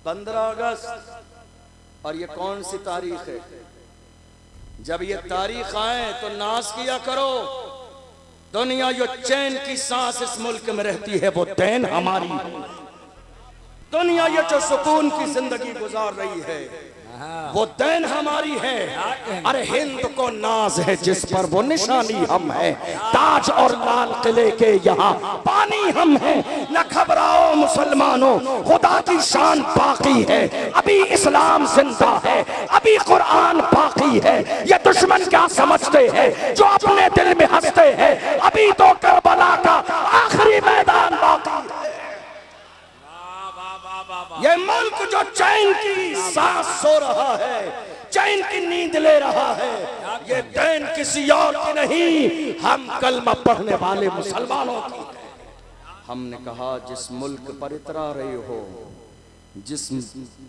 15 अगस्त और ये कौन सी तारीख है? जब ये तारीख आए तो नाज किया करो। दुनिया जो चैन की सांस इस मुल्क में रहती है वो देन हमारी। दुनिया ये जो सुकून की जिंदगी गुजार रही है वो देन हमारी है। अरे हिंद को नाज है जिस पर वो निशानी हम है। ताज और लाल किले के यहाँ पानी हम हैं। न घबराओ मुसलमानों, खुदा की शान बाकी है। अभी इस्लाम जिंदा है, अभी कुरान बाकी है। ये दुश्मन क्या समझते हैं जो अपने दिल में हंसते हैं? अभी तो करबला का आखिरी मैदान बाकी है। ये मुल्क जो चैन की सांस सो रहा है, चैन की नींद ले रहा है, ये देन किसी और की नहीं, हम कलमा पढ़ने वाले मुसलमानों की। हमने कहा जिस मुल्क पर इतरा रहे हो, जिस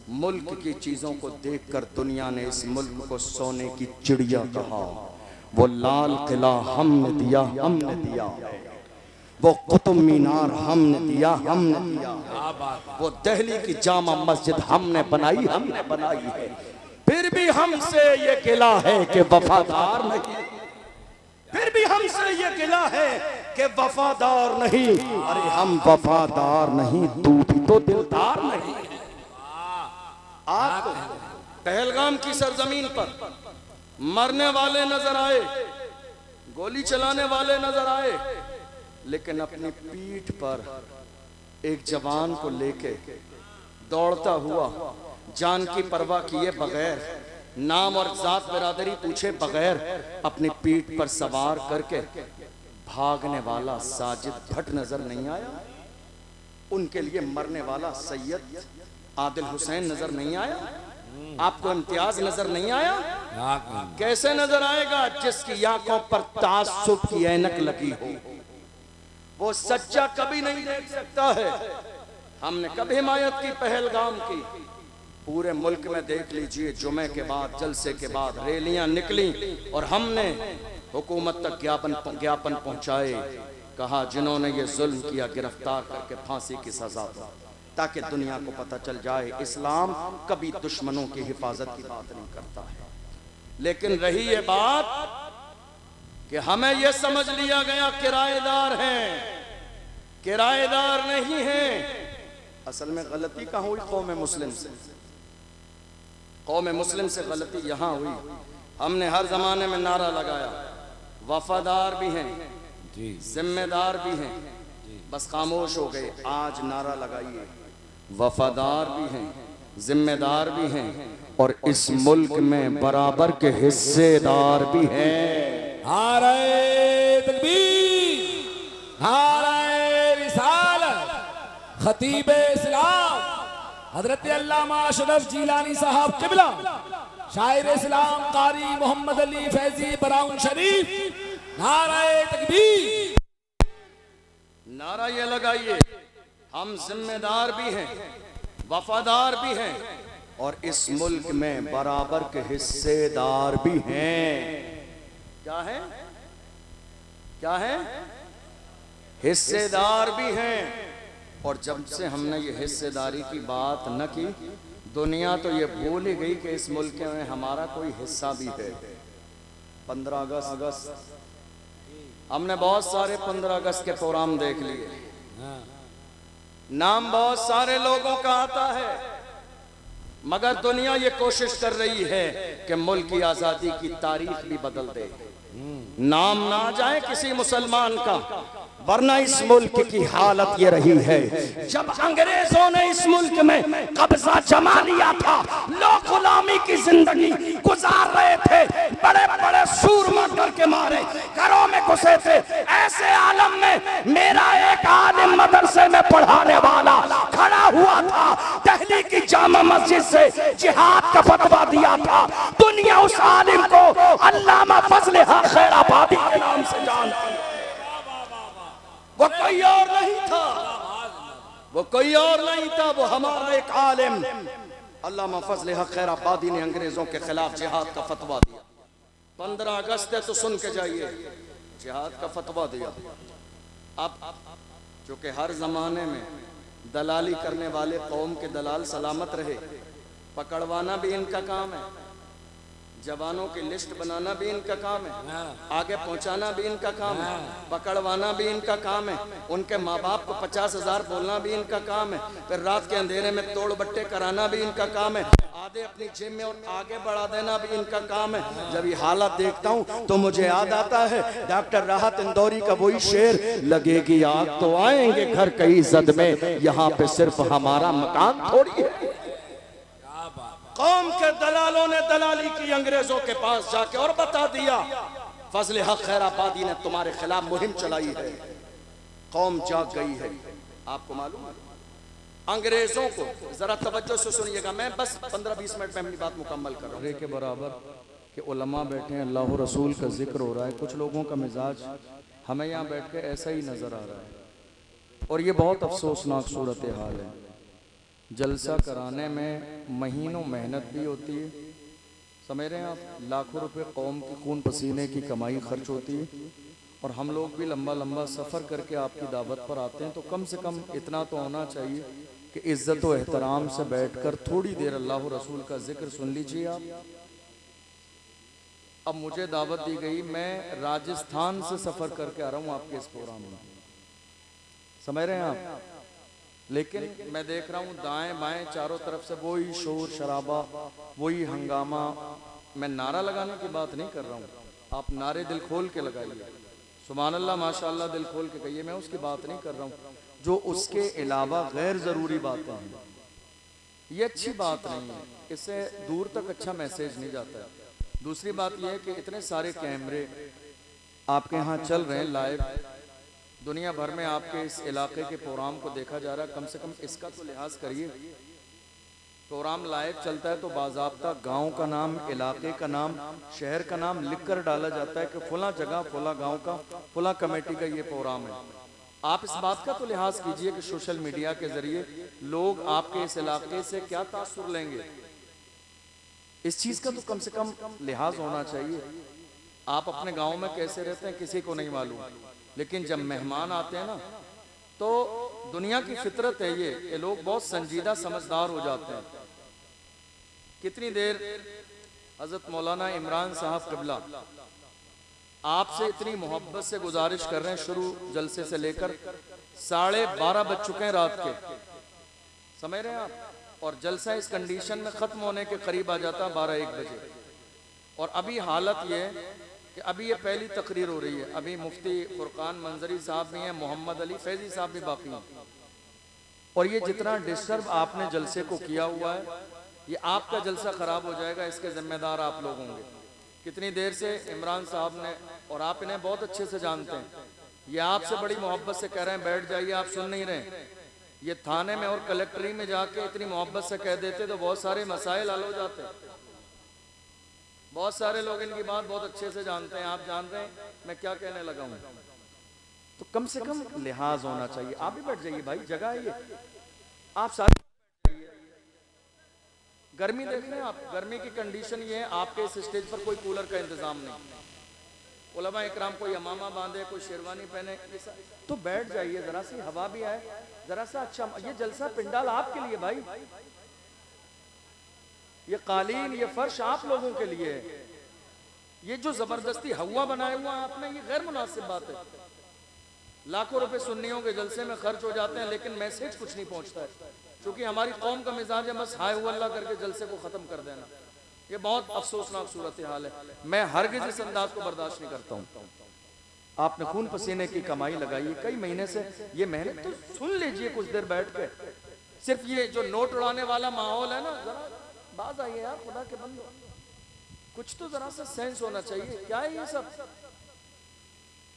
मुल्क की चीजों को देखकर दुनिया ने इस मुल्क को सोने की चिड़िया कहा, वो लाल किला हमने दिया, हमने दिया। वो कुतुब मीनार हमने दिया, हमने दिया। वो दिल्ली की जामा मस्जिद हमने बनाई, हमने बनाई है। फिर भी हमसे ये गिला है कि वफादार नहीं। फिर भी हमसे ये गिला है कि वफादार नहीं। अरे हम वफादार नहीं, तू भी तो दिलदार नहीं। आप पहलगाम की सरजमीन पर मरने वाले नजर आए, गोली चलाने वाले नजर आए, लेकिन अपनी पीठ पर एक जवान को लेके दौड़ता हुआ, जान की परवाह किए बगैर, नाम और जात बिरादरी पूछे बगैर, अपनी पीठ पर सवार करके भागने वाला साजिद भट्ट नजर नहीं आया? उनके लिए मरने वाला सैयद आदिल हुसैन नजर नहीं आया? आपको इम्तियाज नजर नहीं आया? कैसे नजर आएगा जिसकी आंखों पर तासुब की ऐनक लगी हो? वो सच्चा कभी नहीं देख सकता है। हमने कभी हिमायत की पहलगाम की, पूरे मुल्क में देख लीजिए, जुमे के बाद, जलसे के बाद रैलियां निकली और हमने हुकूमत तक ज्ञापन पहुंचाए। कहा जिन्होंने ये जुल्म किया गिरफ्तार करके फांसी की सजा दो, ताकि दुनिया को पता चल जाए इस्लाम कभी दुश्मनों की हिफाजत की बात नहीं करता है। लेकिन रही ये बात कि हमें यह समझ लिया गया किराएदार हैं, किराएदार नहीं हैं। असल में गलती कहाँ हुई? कौम मुस्लिम से। कौम मुस्लिम से गलती यहाँ हुई। हमने हर जमाने में नारा लगाया, वफादार भी हैं, जिम्मेदार भी हैं, बस खामोश हो गए। आज नारा लगाइए, वफादार भी हैं, जिम्मेदार भी हैं और इस मुल्क में बराबर के हिस्सेदार भी हैं। नारे तकबीर, नारे रिसालत, खतीबे इस्लाम हजरत अल्लामा अशरफ जिलानी साहब किबला, शायर इस्लाम कारी मोहम्मद अली फैजी बराउन शरीफ, नारे तकबीर। नारा ये लगाइए, हम जिम्मेदार भी हैं, वफादार भी हैं और इस मुल्क में बराबर के हिस्सेदार भी हैं। क्या है? क्या है? हिस्सेदार भी हैं। और जब से हमने ये हिस्सेदारी की बात न की, दुनिया तो ये भूल ही गई कि इस मुल्क में हमारा कोई हिस्सा भी है। 15 अगस्त हमने बहुत सारे 15 अगस्त के प्रोग्राम देख लिए, नाम बहुत सारे लोगों का आता है, मगर दुनिया ये कोशिश कर रही है कि मुल्क की आजादी की तारीख भी बदल दे। नाम ना जाए किसी मुसलमान का, वरना इस मुल्क की हालत ये रही है। जब अंग्रेजों ने इस मुल्क में कब्जा जमा लिया था, लोग गुलामी की जिंदगी गुजार रहे थे, बड़े बड़े सूरमा करके मारे, घरों में घुसे थे। ऐसे आलम में मेरा एक आलिम मदरसे में पढ़ाने वाला खड़ा हुआ था, दिल्ली की जामा मस्जिद से जिहाद का फतवा दिया था। दुनिया उस आलिम को अल्लामा फजल हक खैराबादी के नाम से जानती है। वो कोई और नहीं था, वो कोई और नहीं था, वो हमारा एक आलिम अल्लामा फजल हक खैराबादी ने अंग्रेजों के खिलाफ जिहाद का फतवा दिया। 15 अगस्त है तो सुन के जाइए, जिहाद का फतवा दिया। अब चूंकि हर जमाने में दलाली करने वाले कौम के दलाल सलामत रहे। पकड़वाना भी इनका काम है, जवानों की लिस्ट बनाना भी इनका काम है, आगे पहुंचाना भी इनका काम है, पकड़वाना भी इनका काम है, उनके माँ बाप को 50,000 बोलना भी इनका काम है, फिर रात के अंधेरे में तोड़ बट्टे कराना भी इनका काम है, आधे अपनी जेब में और आगे बढ़ा देना भी इनका काम है। जब ये हालत देखता हूँ तो मुझे याद आता है डॉक्टर राहत इंदौरी का वही शेर, लगेगी आग तो आएंगे घर कई जद में, यहाँ पे सिर्फ हमारा मकान थोड़ी है। कौम के दलालों ने दलाली की अंग्रेजों के पास जाके और बता दिया, फजल हक खैराबादी ने तुम्हारे खिलाफ मुहिम चलाई है, कौम जाग गई है। आपको मालूम है अंग्रेजों को, जरा तवज्जो से सुनिएगा, मैं बस 15-20 मिनट में अपनी बात मुकम्मल कर रहा हूँ के बराबर कि उलमा बैठे हैं, अल्लाह रसूल का जिक्र हो रहा है, कुछ लोगों का मिजाज हमें यहाँ बैठ के ऐसा ही नजर आ रहा है और ये बहुत अफसोसनाक सूरत हाल है। जलसा कराने में महीनों मेहनत भी होती है, समझ रहे हैं आप, लाखों रुपए कौम की खून पसीने की कमाई खर्च होती है और हम लोग भी लंबा लंबा सफ़र करके आपकी दावत पर आते हैं, तो कम से कम इतना तो होना चाहिए कि इज्जत व एहतराम से बैठकर थोड़ी देर अल्लाह रसूल का जिक्र सुन लीजिए आप। अब मुझे दावत दी गई, मैं राजस्थान से सफ़र करके आ रहा हूँ आपके इस प्रोग्राम में, समझ रहे हैं आप, लेकिन मैं देख रहा हूँ दाएं बाएं चारों तरफ से वही शोर शराबा, वही हंगामा। मैं नारा लगाने की बात नहीं कर रहा हूँ, आप नारे दिल खोल के लगाइए, सुभान अल्लाह माशाअल्लाह दिल खोल के कहिए, मैं उसकी बात नहीं कर रहा हूँ। जो उसके अलावा गैर ज़रूरी बातें हैं ये अच्छी बात नहीं है, इससे दूर तक अच्छा मैसेज नहीं जाता है। दूसरी बात यह है कि इतने सारे कैमरे आपके यहाँ चल रहे हैं लाइव, दुनिया भर में आपके इस इलाके के प्रोग्राम को देखा जा रहा है, कम से कम इसका तो लिहाज करिए। प्रोग्राम लाइव चलता है तो बाज़ाब्ता गांव का नाम, इलाके का नाम, शहर का नाम लिख कर डाला जाता है कि फला जगह, फला गांव का, फला कमेटी का ये प्रोग्राम है। आप इस बात का तो लिहाज कीजिए कि सोशल मीडिया के जरिए लोग आपके इस इलाके से क्या तासुर लेंगे, इस चीज़ का तो कम से कम लिहाज होना चाहिए। आप अपने गाँव में कैसे रहते हैं किसी को नहीं मालूम, लेकिन जब मेहमान आते हैं ना तो दुनिया की फितरत है ये लोग बहुत संजीदा समझदार हो जाते हैं। कितनी देर हजरत मौलाना इमरान साहब क़िबला आपसे इतनी मोहब्बत से गुजारिश कर रहे हैं, शुरू जलसे से लेकर 12:30 बज चुके हैं रात के, समझ रहे हैं आप, और जलसा इस कंडीशन में ख़त्म होने के करीब आ जाता है 12-1 बजे। और अभी हालत ये कि अभी ये पहली तकरीर हो रही है, अभी मुफ्ती फुरकान मंजरी साहब भी हैं, मोहम्मद अली फैजी साहब भी बाकी हैं, और ये जितना डिस्टर्ब आपने जलसे को किया हुआ है, ये आपका जलसा ख़राब हो जाएगा, इसके ज़िम्मेदार आप लोग होंगे। कितनी देर से इमरान साहब ने, और आप इन्हें बहुत अच्छे से जानते हैं, ये आपसे बड़ी मोहब्बत से कह रहे हैं बैठ जाइए, आप सुन नहीं रहे। ये थाने में और कलेक्ट्री में जाके इतनी मोहब्बत से कह देते तो बहुत सारे मसाइल हल हो जाते। बहुत सारे लोग इनकी बात बहुत अच्छे से जानते हैं, आप जान रहे हैं मैं क्या कहने लगा हूँ। तो कम से कम लिहाज होना चाहिए। आप भी बैठ जाइए भाई, जगह है ये, आप सारे गर्मी देख रहे हैं आप, गर्मी की कंडीशन ये है, आपके इस स्टेज पर कोई कूलर का इंतजाम नहीं, उलमा इकराम कोई अमामा बांधे, कोई शेरवानी पहने, तो बैठ जाइए, जरा सी हवा भी आए, जरा सा अच्छा। ये जलसा पिंडाल आपके लिए भाई, ये कालीन, ये फर्श आप लोगों के लिए है। ये जो जबरदस्ती हवा बनाया हुआ आपने, ये गैर मुनासिब बात है। लाखों रुपए सुन्नियों के जलसे में खर्च हो जाते हैं, लेकिन मैसेज कुछ नहीं पहुंचता है, क्योंकि हमारी कौम का मिजाज है बस हाय अल्लाह करके जलसे को खत्म कर देना। ये बहुत अफसोसनाक सूरत हाल है, मैं हरगिज़ इस अंदाज को बर्दाश्त नहीं करता हूँ। आपने खून पसीने की कमाई लगाई कई महीने से, ये मेहनत तो सुन लीजिए कुछ देर बैठ के। सिर्फ ये जो नोट उड़ाने वाला माहौल है ना, जरा बाज आइए यार, खुदा के बंदो, कुछ तो जरा सा सेंस होना चाहिए। क्या है ये सब?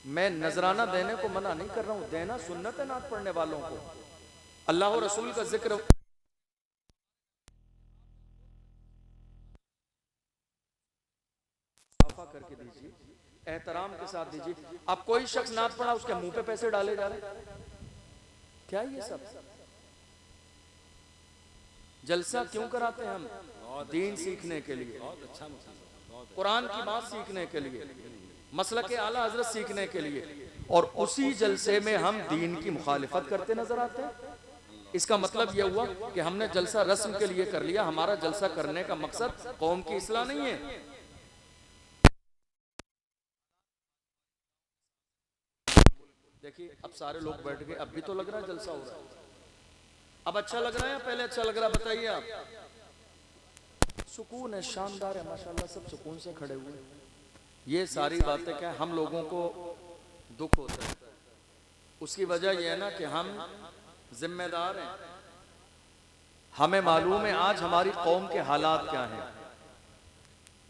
मैं नजराना देने को मना नहीं कर रहा हूँ, देना सुन्नत है नात पढ़ने वालों को, अल्लाह और रसूल का जिक्र करके दीजिए, एहतराम के साथ दीजिए। अब कोई शख्स नात पढ़ा, उसके मुंह पे पैसे डाले जा रहे, क्या ये सब? जलसा क्यों कराते हैं हम? दीन सीखने के लिए, कुरान की बात सीखने के लिए, मसलक आला हजरत सीखने के लिए, और उसी जलसे में हम दीन की मुखालिफत करते नजर आते हैं। इसका मतलब यह हुआ कि हमने जलसा रस्म के लिए कर लिया, हमारा जलसा करने का मकसद कौम की इस्लाह नहीं है। देखिए अब सारे लोग बैठ गए, अब भी तो लग रहा है जलसा हो रहा है। अब अच्छा लग रहा है या पहले अच्छा लग रहा है, बताइए आप। सुकून है, शानदार है माशाल्लाह, सब सुकून से खड़े हुए। ये सारी बातें क्या है, हम लोगों को दुख होता है, उसकी वजह यह है ना कि हम जिम्मेदार हैं। हमें मालूम है आज हमारी कौम के हालात क्या हैं,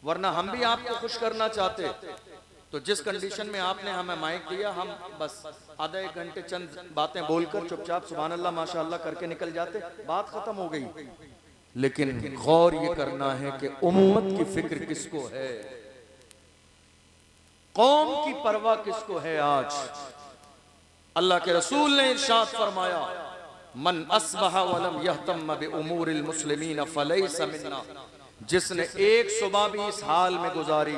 वरना हम भी आपको खुश करना चाहते तो जिस कंडीशन में आपने हमें माइक दिया, हम बस आधा एक घंटे चंद बातें बोलकर चुपचाप सुभान अल्लाह माशाअल्लाह करके निकल जाते, बात खत्म हो गई। लेकिन गौर ये करना है कि उम्मत की फिक्र किसको है, कौम की परवाह किसको है। आज अल्लाह के रसूल ने इरशाद फरमाया, मन अस्बहा वलम यहतम बिउमूरिल मुस्लिमीन फलैसा मिन्ना, जिसने एक सुबह भी इस हाल में गुजारी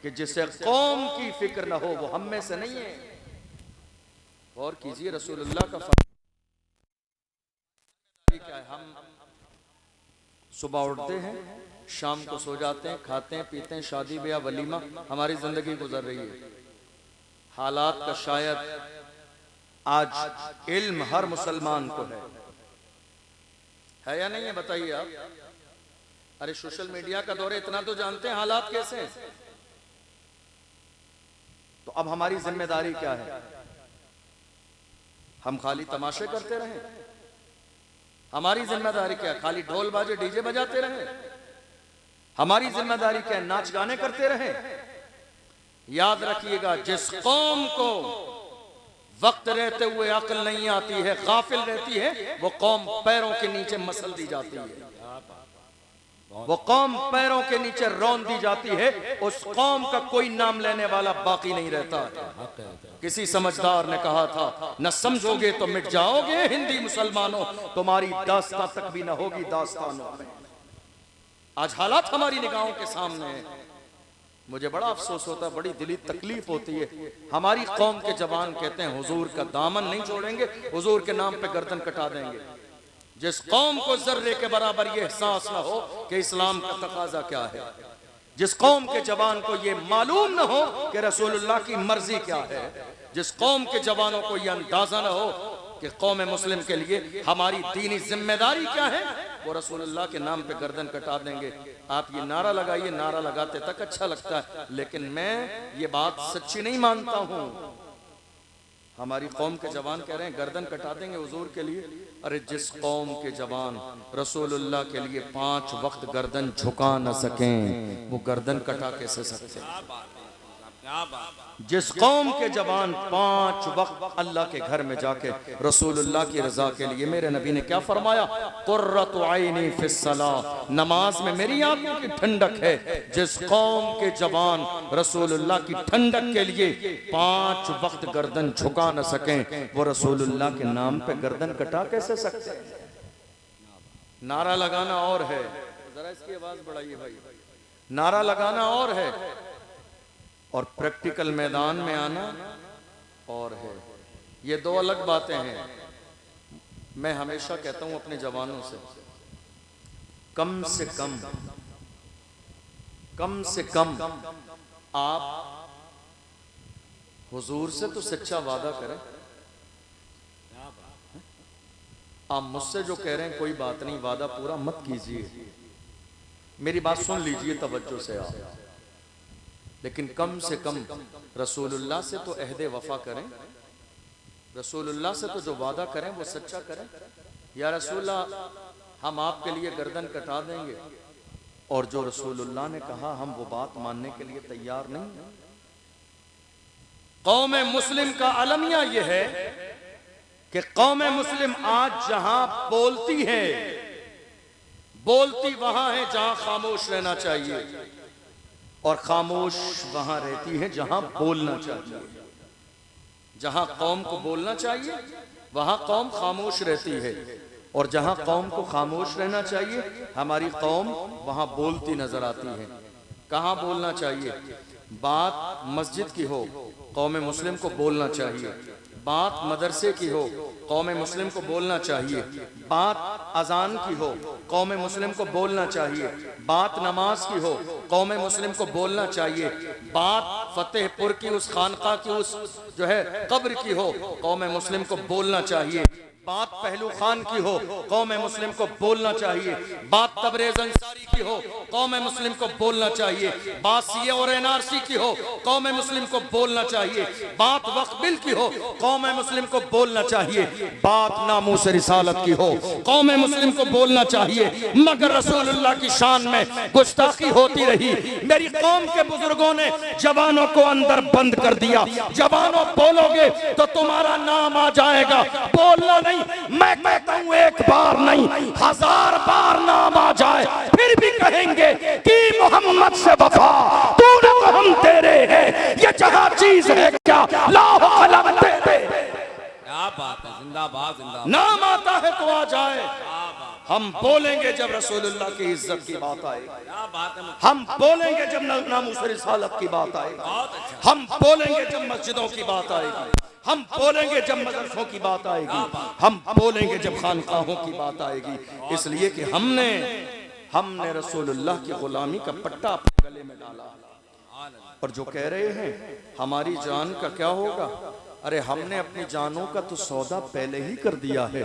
कि जिसे कौम की फिक्र न हो वो हम में से नहीं है। और कीजिए रसूलुल्लाह का फरमान क्या है, हम सुबह उठते हैं, शाम को सो जाते हैं, खाते हैं पीते हैं, शादी ब्याह वलीमा, हमारी जिंदगी गुजर रही है। हालात का शायद आज इल्म हर मुसलमान को है या नहीं है, बताइए आप। अरे सोशल मीडिया का दौर है, इतना तो जानते हैं हालात कैसे हैं। तो अब हमारी जिम्मेदारी क्या है, हम खाली तमाशे करते रहें? हमारी जिम्मेदारी क्या है, खाली ढोल बाजे डीजे बजाते रहें? हमारी जिम्मेदारी क्या है, नाच गाने करते रहें? याद रखिएगा, जिस कौम को वक्त रहते हुए अक्ल नहीं आती है, गाफिल रहती है, वो कौम पैरों के नीचे मसल दी जाती है, वो कौम पैरों के नीचे रौंद दी जाती है, उस कौम का कोई नाम लेने वाला बाकी नहीं रहता है। किसी समझदार ने कहा था, न समझोगे तो मिट जाओगे हिंदी मुसलमानों, तुम्हारी दास्तां तक भी न होगी दास्तानों में। आज हालात हमारी निगाहों के सामने है, मुझे बड़ा अफसोस होता है, बड़ी दिली तकलीफ होती है। हमारी कौम के जवान कहते हैं हुजूर का दामन नहीं छोड़ेंगे, हुजूर के नाम पे गर्दन कटा देंगे। जिस कौम को जर्रे के बराबर ये एहसास ना हो कि इस्लाम का तकाजा क्या है, जिस कौम के जवान को ये मालूम ना हो कि रसूलुल्लाह की मर्जी क्या है, जिस कौम के जवानों को ये अंदाजा ना हो कि कौम मुस्लिम के लिए हमारी दीनी जिम्मेदारी क्या है, वो रसूलुल्लाह के नाम पे गर्दन कटा देंगे। आप ये नारा लगाइए, नारा लगाते तक अच्छा लगता है, लेकिन मैं ये बात सच्ची नहीं मानता हूँ। हमारी कौम के जवान कह रहे हैं गर्दन कटा देंगे हुजूर के लिए। अरे जिस कौम के जवान रसूलुल्लाह के लिए 5 वक्त गर्दन झुका न सकें, वो गर्दन कटा कैसे सकते हैं? जिस कौम के जवान 5 वक्त अल्लाह के घर में जाके रसूलुल्लाह की रजा के लिए, मेरे नबी ने क्या फरमाया, कुर्रतु ऐनी फिस्सलाह, नमाज में मेरी आंखों की ठंडक है। जिस कौम के जवान रसूलुल्लाह की ठंडक के लिए 5 वक्त गर्दन झुका न सकें, वो रसूलुल्लाह के नाम पे गर्दन कटा कैसे सकते हैं? नारा लगाना और है, जरा इसकी आवाज बढ़ाइए भाई, नारा लगाना और है और प्रैक्टिकल मैदान में आना और है, ये 2 अलग बातें हैं। मैं हमेशा कहता हूं अपने जवानों से, कम से कम आप हुजूर से तो सच्चा वादा करें। आप मुझसे जो कह रहे हैं कोई बात नहीं, वादा पूरा मत कीजिए, मेरी बात सुन लीजिए तवज्जो से आप, लेकिन कम से कम रसूलुल्लाह से तो अहदे वफा करें, रसूलुल्लाह से तो जो वादा करें वो सच्चा करें। या रसूलुल्लाह हम आपके लिए गर्दन कटा देंगे, और जो रसूलुल्लाह ने कहा हम वो बात मानने के लिए तैयार नहीं। कौम मुस्लिम का अलमिया ये है कि कौम मुस्लिम आज जहां बोलती है, बोलती वहां है जहां खामोश रहना चाहिए, और खामोश वहां रहती है जहां बोलना चाहिए। जहां कौम को बोलना चाहिए वहां कौम खामोश रहती है, और जहां कौम को खामोश रहना चाहिए हमारी कौम वहां बोलती नजर आती है। कहां बोलना चाहिए? बात मस्जिद की हो, कौम मुस्लिम को बोलना चाहिए। बात मदरसे की हो, कौम मुस्लिम को बोलना चाहिए। बात अजान की हो, कौम मुस्लिम को बोलना चाहिए। बात नमाज की हो, कौम मुस्लिम को बोलना चाहिए। बात फतेहपुर की उस खानका की उस जो है कब्र की हो, कौम मुस्लिम को बोलना चाहिए। बात पहलू खान की हो, कौम मुस्लिम को बोलना चाहिए। बात तबरेज अंसारी की हो, कौम मुस्लिम को बोलना चाहिए। बात सीए और एनआरसी की हो, कौम मुस्लिम को बोलना चाहिए। बात वक्फ बिल की हो, कौम मुस्लिम को बोलना चाहिए। बात नामूस रिसालत की हो, कौम मुस्लिम को बोलना चाहिए। मगर रसूलुल्लाह की शान में गुस्ताखी होती रही। मेरी कौम के बुजुर्गों ने जवानों को अंदर बंद कर दिया। जवानों बोलोगे तो तुम्हारा नाम आ जाएगा, बोलना नहीं। मैं कहता हूं एक बार नहीं 1000 बार नाम आ जाए फिर भी कहेंगे कि मोहम्मद से वफा तूने तो हम तेरे हैं। ये जहां चीज है क्या लाहो कलम तेरे। क्या बात है, जिंदाबाद जिंदाबाद। नाम आता है तो आ जाए। हम बोलेंगे जब रसूलुल्लाह की इज्जत की बात आएगी। क्या बात है। हम बोलेंगे जब नामूस रिसालत की बात आएगी। हम बोलेंगे जब मस्जिदों की बात आएगी। हम बोलेंगे जब मदरसों की बात आएगी। हम बोलेंगे जब खानकाहों की बात आएगी। इसलिए कि हमने रसूलुल्लाह की गुलामी का पट्टा अपने गले में डाला। और जो कह रहे हैं हमारी जान का क्या होगा, अरे हमने अपनी जानों का तो सौदा पहले ही कर दिया है।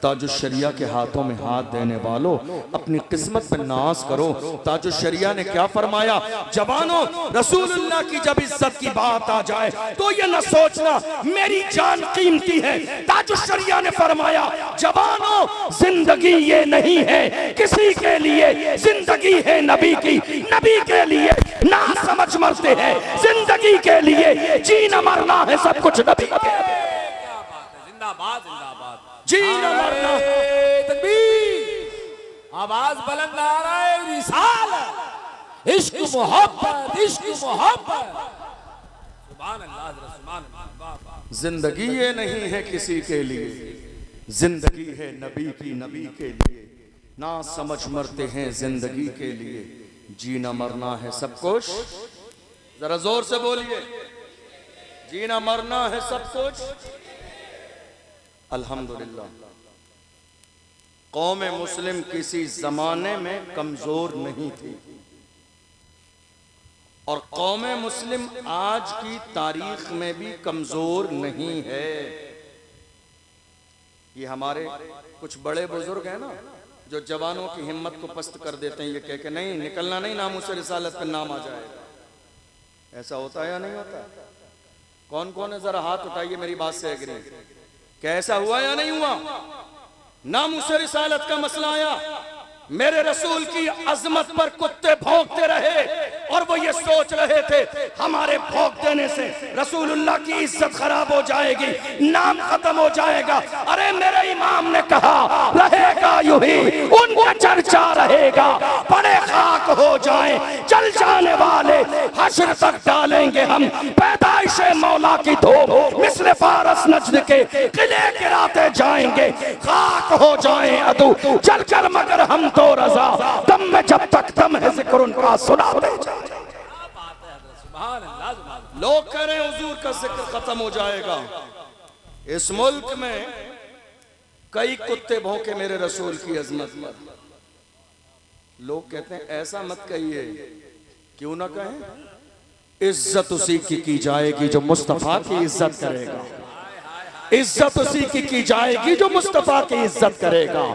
ताजो शरिया के हाथों में हाथ देने वालों, अपनी किस्मत पे नाज करो। ताजो शरिया ने क्या फरमाया, जवानों रसूलुल्लाह की जब इज्जत की बात आ जाए तो ये न सोचना मेरी जान कीमती है। ताजो शरिया ने फरमाया, जवानों जिंदगी ये नहीं है किसी के लिए, जिंदगी है नबी की, नबी के लिए ना समझ मरते हैं, जिंदगी के लिए जीना मरना है सब कुछ नबी। क्या बात है, जिंदाबाद जिंदाबाद। जीना मरना तकबीर, आवाज बुलंद आ रहा है रिसालत, इश्क मोहब्बत, इश्क मोहब्बत। सुभान अल्लाह, सुभान अल्लाह। जिंदगी ये नहीं है किसी के लिए, जिंदगी है नबी की, नबी के लिए ना समझ मरते हैं, जिंदगी के लिए जीना मरना है सब कुछ। जरा जोर से बोलिए, जीना मरना है सब कुछ। अल्हम्दुलिल्लाह कौम मुस्लिम किसी जमाने में कमजोर नहीं थी और कौम मुस्लिम आज की तारीख में भी कमजोर नहीं है। ये हमारे कुछ बड़े बुजुर्ग हैं ना जो जवानों की हिम्मत को पस्त कर देते हैं, ये कह के नहीं निकलना नहीं, नामूस रिसालत पे नाम आ जाएगा। ऐसा होता है या नहीं होता? कौन कौन है जरा हाथ उठाइए, मेरी बात से एग्री। क्या ऐसा हुआ या नहीं हुआ? नामूस रिसालत का मसला आया, मेरे रसूल की अजमत पर कुत्ते भौंकते रहे और वो ये सोच रहे थे हमारे भौंक देने से रसूलुल्लाह की इज्जत खराब हो जाएगी, नाम खत्म हो जाएगा। अरे मेरे इमाम ने कहा रहेगा यूं ही, उनका चर्चा रहेगा, बड़े खाक हो जाएं चल जाने वाले, हश्र तक डालेंगे हम पैदाइश मौला की धूप, मिस्र फारस नजद के किले गिराते जाएंगे, खाक हो जाएं अदू चल कर मगर हम तो रजा, दम में जब तक दम है जिक्र उनका सुनाते जाए। लोग कह रहे हैं हुजूर का जिक्र खत्म हो जाएगा। इस मुल्क में कई कुत्ते भौंके मेरे रसूल की अजमत पर। लोग कहते हैं ऐसा मत कहिए, क्यों ना कहें? इज्जत उसी की जाएगी जो मुस्तफा की इज्जत करेगा, इज्जत उसी की जाएगी जो मुस्तफा की इज्जत करेगा,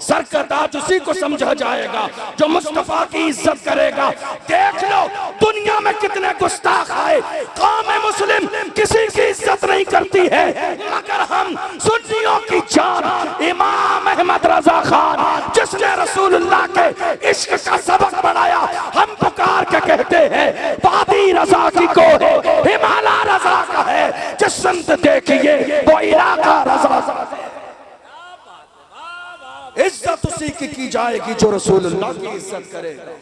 सरकताज उसी को समझा जाएगा जो मुस्तफा की इज्जत करेगा। देख लो दुनिया में कितने गुस्ताख आए, कौम मुस्लिम किसी की इज्जत नहीं करती है, मगर हम सुन्नियों की जान इमाम अहमद रजा खान जिसने रसूलुल्लाह के इश्क का सबक बढ़ाया, हम पुकार के कहते हैं वादी रजा की को है, हिमालय रजा का है, जिस संत देखिए वो इलाका रजा। इज्जत उसी की जाएगी जो रसूलुल्लाह की इज्जत करेगा।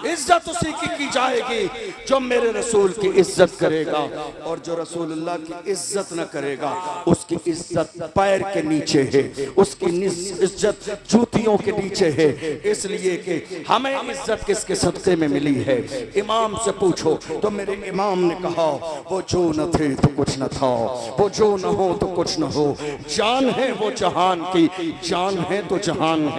इज्जत उसी की जाएगी जो मेरे रसूल की इज्जत करेगा, और जो रसूलुल्लाह की इज्जत न करेगा उसकी इज्जत पैर के नीचे है, उसकी इज्जत जूतियों के नीचे है। इसलिए कि हमें इज्जत किसके सदक़े में मिली है? इमाम से पूछो तो मेरे इमाम ने कहा, वो जो न थे तो कुछ न था, वो जो न हो तो कुछ न हो, जान है वो जहान की, जान है तो जहान है।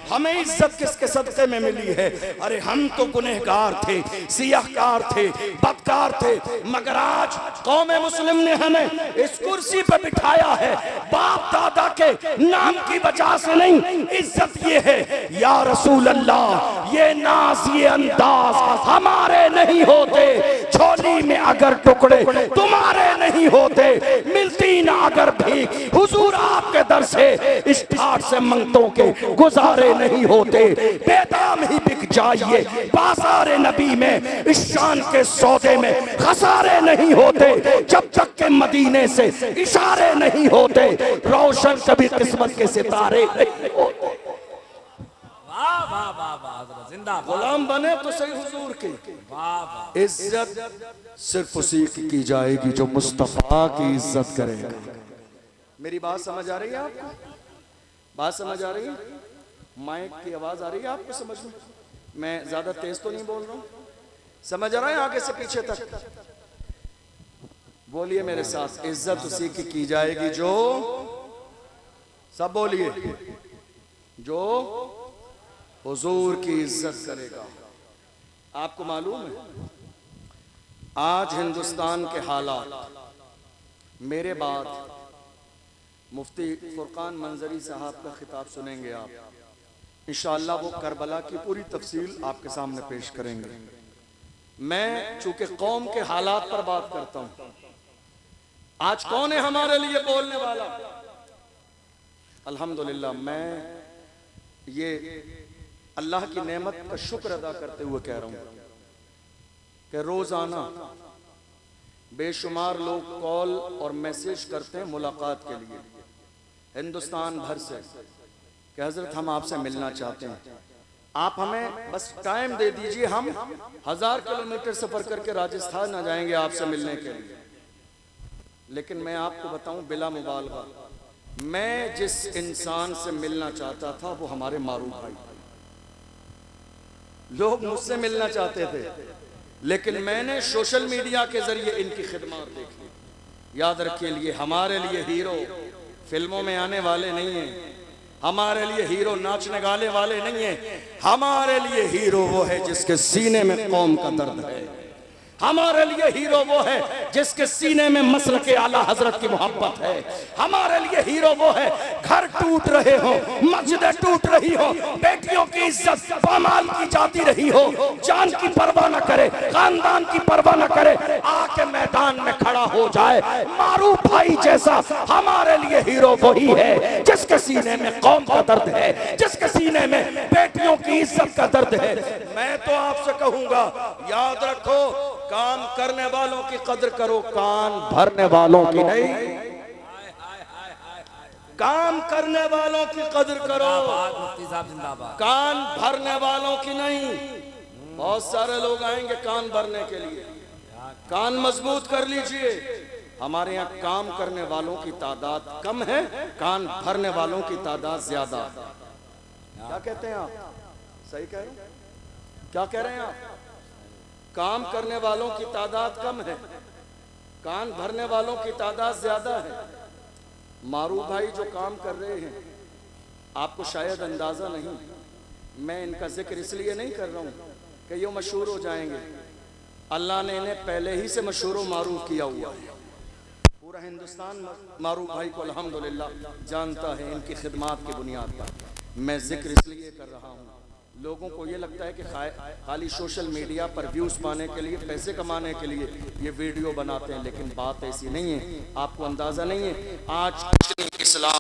हमें इज्जत किसके सदक़े में मिली है? अरे हम तो गुनहगार थे, सियाहकार थे, बदकार थे, मगर आज कौम मुस्लिम ने हमें इस कुर्सी पर बिठाया है बाप दादा के नाम की वजह से नहीं। इज्जत ये है या रसूल अल्लाह, ये नाज ये अंदाज हमारे नहीं होते, झोली में अगर टुकड़े तुम्हारे नहीं होते, मिलती ना अगर भीख हुजूर आपके दर से, इस ठाट से मंगतों के गुजारे नहीं होते। बेदाम ही बिक जाइए बाजार नबी में, इस शान के सौदे में खसारे नहीं होते, जब तक के मदीने से इशारे नहीं होते, रोशन कभी किस्मत के सितारे नहीं होते। गुलाम बने तो सही हुजूर के, इज्जत सिर्फ उसी की जाएगी जो मुस्तफा की इज्जत करेगा। मेरी बात समझ आ रही है आपको? बात समझ आ रही है? माइक की आवाज आ रही है आपको समझ में? मैं ज्यादा तेज तो नहीं बोल रहा हूँ? समझ आ रहा है आगे से पीछे तक? बोलिए मेरे साथ, इज्जत उसी की जाएगी जो, सब बोलिए, जो हुजूर की इज्जत करेगा। आपको मालूम है आज हिंदुस्तान के हालात, मेरे बाद मुफ्ती फुरकान मंजरी साहब का खिताब सुनेंगे आप, इंशाअल्लाह वो करबला की पूरी तफसील आपके सामने पेश करेंगे। मैं चूंकि कौम के हालात पर बात करता हूं, आज कौन है हमारे लिए बोलने वाला? अल्हम्दुलिल्लाह, मैं ये अल्लाह की नेमत का शुक्र अदा करते हुए कह रहा हूं कि रोजाना बेशुमार लोग कॉल और मैसेज करते हैं मुलाकात के लिए हिंदुस्तान भर से कि हजरत हम आपसे मिलना चाहते हैं, आप हमें बस टाइम दे दीजिए, हम 1000 किलोमीटर सफर करके राजस्थान आ जाएंगे आपसे मिलने के लिए। लेकिन मैं आपको बताऊं बिला मुबालगा, मैं जिस इंसान से मिलना चाहता था वो हमारे मारूफ भाई। लोग मुझसे मिलना चाहते थे, लेकिन मैंने सोशल मीडिया के जरिए इनकी खिदमत देखी। याद रखिए, लिए हमारे लिए हीरो फिल्मों में आने वाले नहीं हैं, हमारे लिए हीरो नाचने गाने वाले नहीं हैं, हमारे लिए हीरो वो है जिसके सीने में कौम का दर्द है। हमारे लिए हीरो वो है जिसके सीने में मसलक आला हजरत की मोहब्बत है। हमारे लिए हीरो वो है, घर टूट रहे हो, मस्जिदें टूट रही हो, बेटियों की इज्जत पामाल की जाती रही हो, जान की परवाह न करे, खानदान की परवाह न करे, आके मैदान में खड़ा हो जाए मारूफ भाई जैसा। हमारे लिए हीरो वही है जिसके सीने में कौम का दर्द है, जिसके सीने में बेटियों की इज्जत का दर्द है। मैं तो आपसे कहूंगा, याद रखो, काम करने वालों की कदर करो, कान भरने वालों की नहीं। काम करने वालों की कदर करो, कान भरने वालों की नहीं। बहुत सारे लोग आएंगे कान भरने के लिए, कान मजबूत कर लीजिए। हमारे यहाँ काम करने वालों की तादाद कम है, कान भरने वालों की तादाद ज्यादा। क्या कहते हैं आप? सही कह रहे हैं? क्या कह रहे हैं आप? काम करने वालों की तादाद कम है, कान भरने वालों की तादाद ज्यादा है। मारूफ भाई जो काम कर रहे हैं, आपको शायद अंदाजा नहीं, मैं इनका जिक्र इसलिए नहीं कर रहा हूँ कि ये मशहूर हो जाएंगे। अल्लाह ने इन्हें पहले ही से मशहूर व मारूफ किया हुआ है। पूरा हिंदुस्तान मारूफ भाई को अल्हम्दुलिल्लाह जानता है इनकी खिदमात की बुनियाद पर। मैं जिक्र इसलिए कर रहा हूँ, लोगों को ये लगता है कि खाली सोशल मीडिया पर व्यूज पाने के लिए, पैसे कमाने के लिए ये वीडियो बनाते हैं, लेकिन बात ऐसी नहीं है। आपको अंदाजा नहीं है आज इस्लाम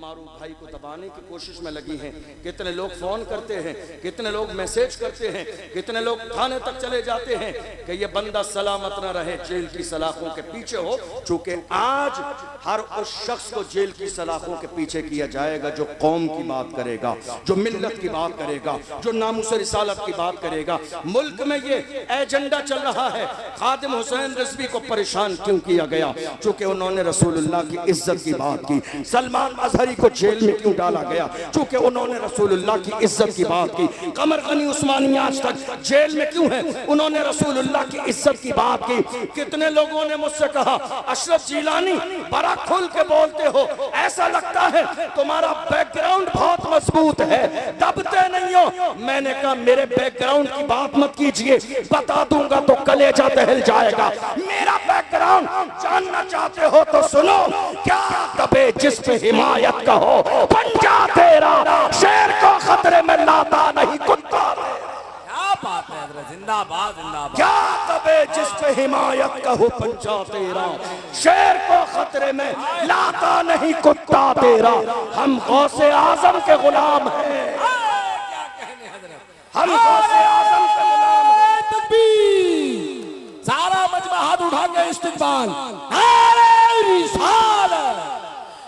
मारूफ भाई को दबाने की कोशिश में लगी हैं। कितने लोग फोन करते हैं, कितने लोग मैसेज करते हैं, कितने लोग थाने तक चले जाते हैं कि ये बंदा सलामत न रहे, जेल की सलाखों के पीछे हो। चूंकि आज हर उस शख्स को जेल की सलाखों के पीछे किया जाएगा जो कौम की बात करेगा, जो मिल्लत की बात करेगा, जो नामुस रिसालत की बात करेगा। मुल्क में ये एजेंडा चल रहा है, खादिम हुसैन रिजवी को परेशान क्यों किया गया? चूंकि उन्होंने रसूलुल्लाह की इज्जत की बात की। सलमान अजहरी को जेल में क्यों डाला गया? चूंकि उन्होंने रसूलुल्लाह की इज्जत की बात की। कमर गनी उस्मानी आज तक जेल में क्यों है? उन्होंने रसूलुल्लाह की इज्जत की बात की। कितने लोगों ने मुझसे कहा, अशरफ जिलानी बड़ा खुल के बोलते हो, ऐसा लगता है तुम्हारा बैकग्राउंड बहुत मजबूत है, दबते नहीं हो। मैंने कहा मेरे बैकग्राउंड की बात मत कीजिए, बता दूंगा तो कलेजा दहल जाएगा। मेरा बैकग्राउंड जानना चाहते हो तो सुनो। क्या दबे जिस पे हिमायत का हो, पंजा तेरा शेर को खतरे में लाता नहीं कुत्ता। क्या बात है हजरत, जिंदाबाद जिंदाबाद। क्या दबे जिस पे हिमायत का हो, पंजा तेरा शेर को खतरे में लाता नहीं कुत्ता तेरा। हम गौसे आजम के गुलाम हैं, क्या कहने हजरत, हम गौसे आजम के गुलाम हैं। तकबीर, सारा मजमा हाथ उठा के इस्तिकबाल। नारे रिसालत,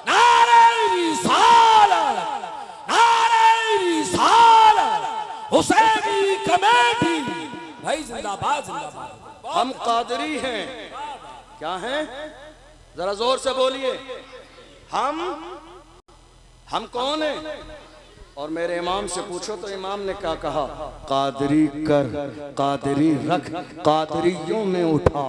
नारे रिसालत, नारे रिसालत, हुसैनी कमेटी भाई जिंदाबाद जिंदाबाद। हम कादरी हैं। क्या हैं? जरा जोर से बोलिए। हम कौन हैं? और मेरे इमाम से पूछो तो इमाम ने क्या कहा? कादरी कर, कादरी रख, कादरियों में उठा,